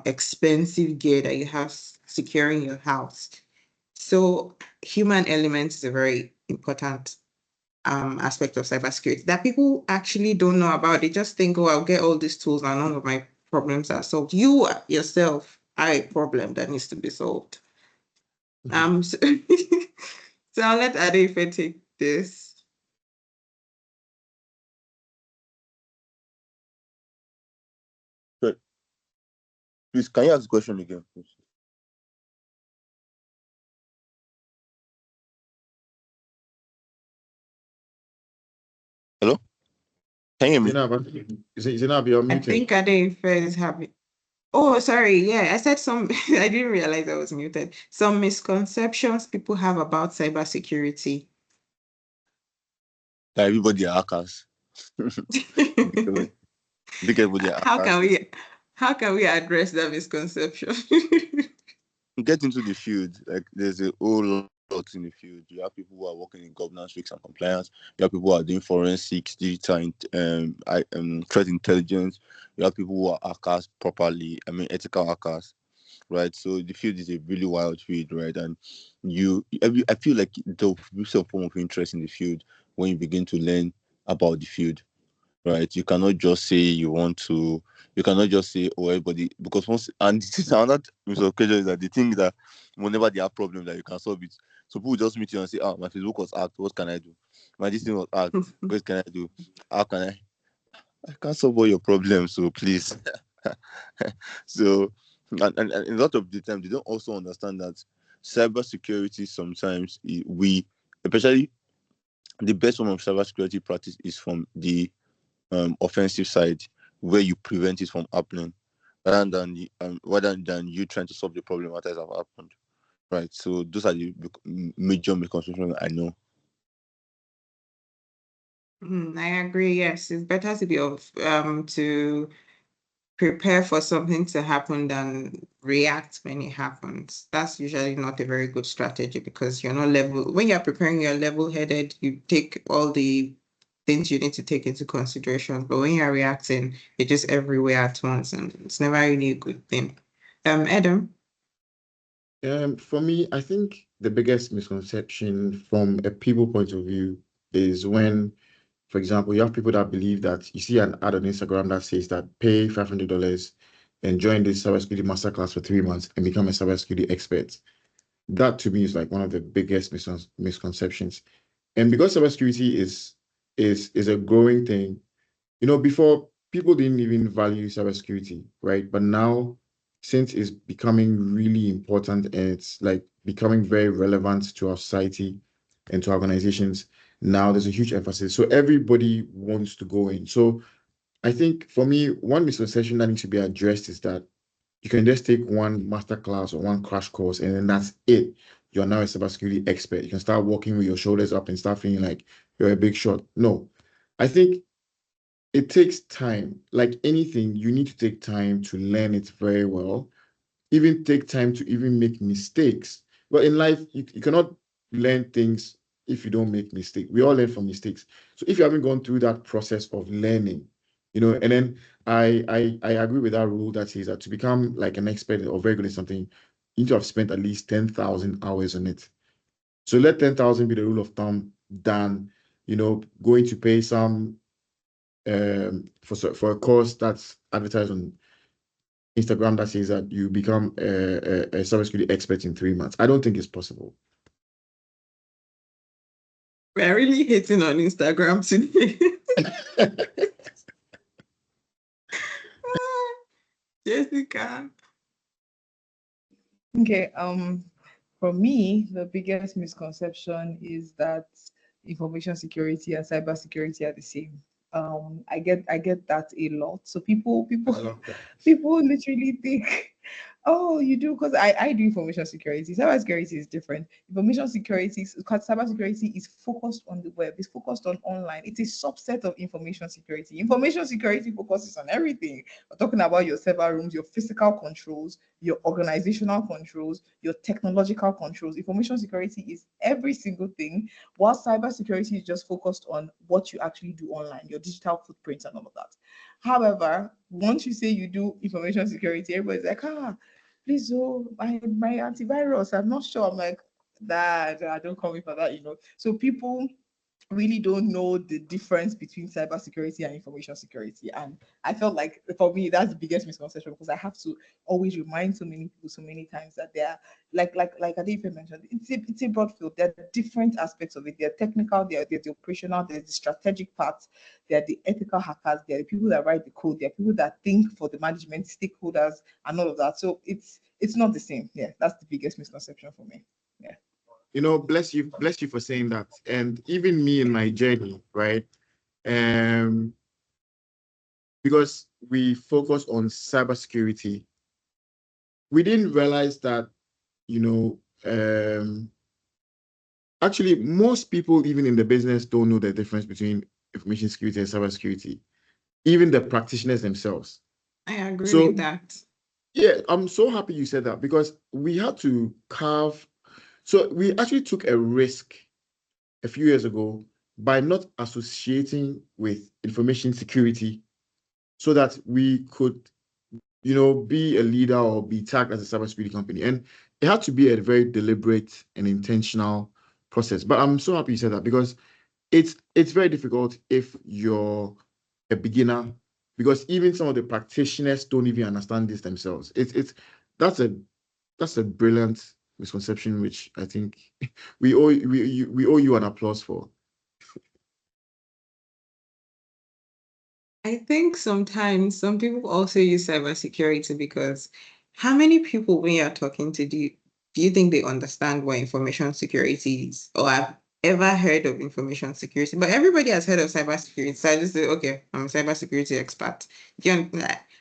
expensive gear that you have securing your house? So human element is a very important aspect of cybersecurity that people actually don't know about. They just think, oh, I'll get all these tools and none of my problems are solved. You yourself are a problem that needs to be solved. So, so I'll let Adefe take this. Good. Please, can you ask the question again, please? Hello? Can you hear me? Zainab, you're I muted. think Adefe is having. Oh, sorry. Yeah, I said some. I didn't realize I was muted. Some misconceptions people have about cybersecurity. That everybody are hackers. Because think everybody are How can hackers. we address that misconception? Get into the field. Like there's a whole lot in the field. You have people who are working in governance, risk, and compliance. You have people who are doing forensics, digital, threat intelligence. You have people who are hackers properly. I mean, ethical hackers, right? So the field is a really wild field, right? And I feel like there'll be some form of interest in the field when you begin to learn about the field, right? You cannot just say you want to. You cannot just say, oh, everybody, because once, and this is another misconception is that they think that whenever they have problems that you can solve it. So people just meet you and say, oh, my Facebook was hacked, what can I do? My this thing was hacked, what can I do? How can I can't solve all your problems, so please. So and a lot of the time they don't also understand that cybersecurity sometimes we, especially the best form of cybersecurity practice is from the offensive side, where you prevent it from happening rather than you trying to solve the problem after it has happened, right? So those are the major misconceptions I know. I agree. Yes, it's better to be to prepare for something to happen than react when it happens. That's usually not a very good strategy because you're not level. When you're preparing, you're level-headed. You take all the things you need to take into consideration. But when you're reacting, you're just everywhere at once, and it's never really a good thing. Adam. For me, I think the biggest misconception from a people point of view is when, for example, you have people that believe that you see an ad on Instagram that says that pay $500 and join this cybersecurity masterclass for 3 months and become a cybersecurity expert. That to me is like one of the biggest misconceptions. And because cybersecurity is a growing thing, before people didn't even value cybersecurity, right? But now, since it's becoming really important and it's like becoming very relevant to our society, into organizations, now there's a huge emphasis. So everybody wants to go in. So I think for me, one misconception that needs to be addressed is that you can just take one master class or one crash course and then that's it. You're now a cybersecurity expert. You can start walking with your shoulders up and start feeling like you're a big shot. No, I think it takes time. Like anything, you need to take time to learn it very well, even take time to even make mistakes. But in life, you cannot learn things if you don't make mistakes. We all learn from mistakes. So if you haven't gone through that process of learning, and then I agree with that rule that says that to become like an expert or very good at something, you need to have spent at least 10,000 hours on it. So let 10,000 be the rule of thumb than, going to pay some for a course that's advertised on Instagram that says that you become a cybersecurity expert in 3 months. I don't think it's possible. We're really hating on Instagram today. Jessica. Okay, for me, the biggest misconception is that information security and cybersecurity are the same. I get that a lot. So people literally think, oh, you do, because I do information security. Cybersecurity is different. Information security, because cybersecurity is focused on the web, it's focused on online. It's a subset of information security. Information security focuses on everything. We're talking about your server rooms, your physical controls, your organizational controls, your technological controls. Information security is every single thing, while cybersecurity is just focused on what you actually do online, your digital footprint and all of that. However, once you say you do information security, everybody's like, please, oh, my antivirus, I'm not sure. I'm like, that I don't call me for that. So people really don't know the difference between cybersecurity and information security. And I felt like for me that's the biggest misconception, because I have to always remind so many people so many times that they are like Adife mentioned, it's a broad field. There are different aspects of it. They're technical, there's the operational, there's the strategic part, there are the ethical hackers, there are the people that write the code, there are people that think for the management, stakeholders, and all of that. So it's not the same. Yeah, that's the biggest misconception for me. Yeah. Bless you for saying that. And even me in my journey, right? Because we focus on cybersecurity, we didn't realize that, actually most people, even in the business, don't know the difference between information security and cybersecurity, even the practitioners themselves. I agree So, with that. yeah, I'm so happy you said that, because we had to carve. So we actually took a risk a few years ago by not associating with information security, so that we could, be a leader or be tagged as a cybersecurity company. And it had to be a very deliberate and intentional process. But I'm so happy you said that, because it's very difficult if you're a beginner, because even some of the practitioners don't even understand this themselves. That's a brilliant misconception, which I think we owe you an applause for. I think sometimes some people also use cybersecurity because how many people when you're talking to do you think they understand what information security is or have ever heard of information security? But everybody has heard of cybersecurity. So I just say, okay, I'm a cybersecurity expert.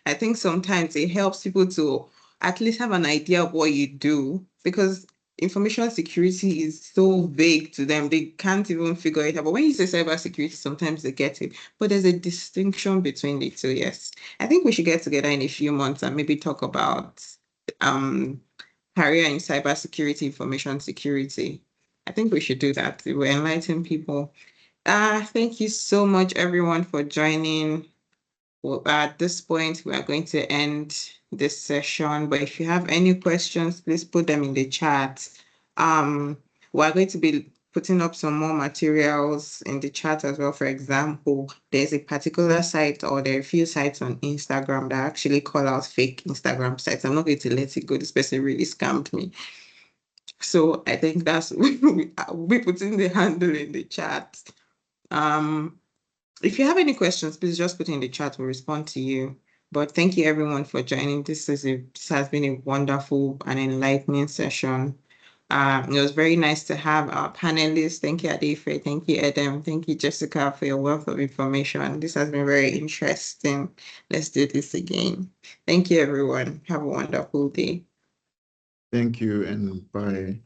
I think sometimes it helps people to at least have an idea of what you do, because information security is so vague to them. They can't even figure it out. But when you say cybersecurity, sometimes they get it. But there's a distinction between the two, yes. I think we should get together in a few months and maybe talk about um career in cybersecurity, information security. I think we should do that. It will enlighten people. Thank you so much, everyone, for joining. Well, at this point, we are going to end this session. But if you have any questions, please put them in the chat. We're going to be putting up some more materials in the chat as well. For example, there's a particular site, or there are a few sites on Instagram that actually call out fake Instagram sites. I'm not going to let it go. This person really scammed me. So I think that's we'll be putting the handle in the chat. If you have any questions, please just put it in the chat. We'll respond to you. But thank you everyone for joining. This has been a wonderful and enlightening session. It was very nice to have our panelists. Thank you, Adife. Thank you, Edem. Thank you, Jessica, for your wealth of information. This has been very interesting. Let's do this again. Thank you, everyone. Have a wonderful day. Thank you and bye.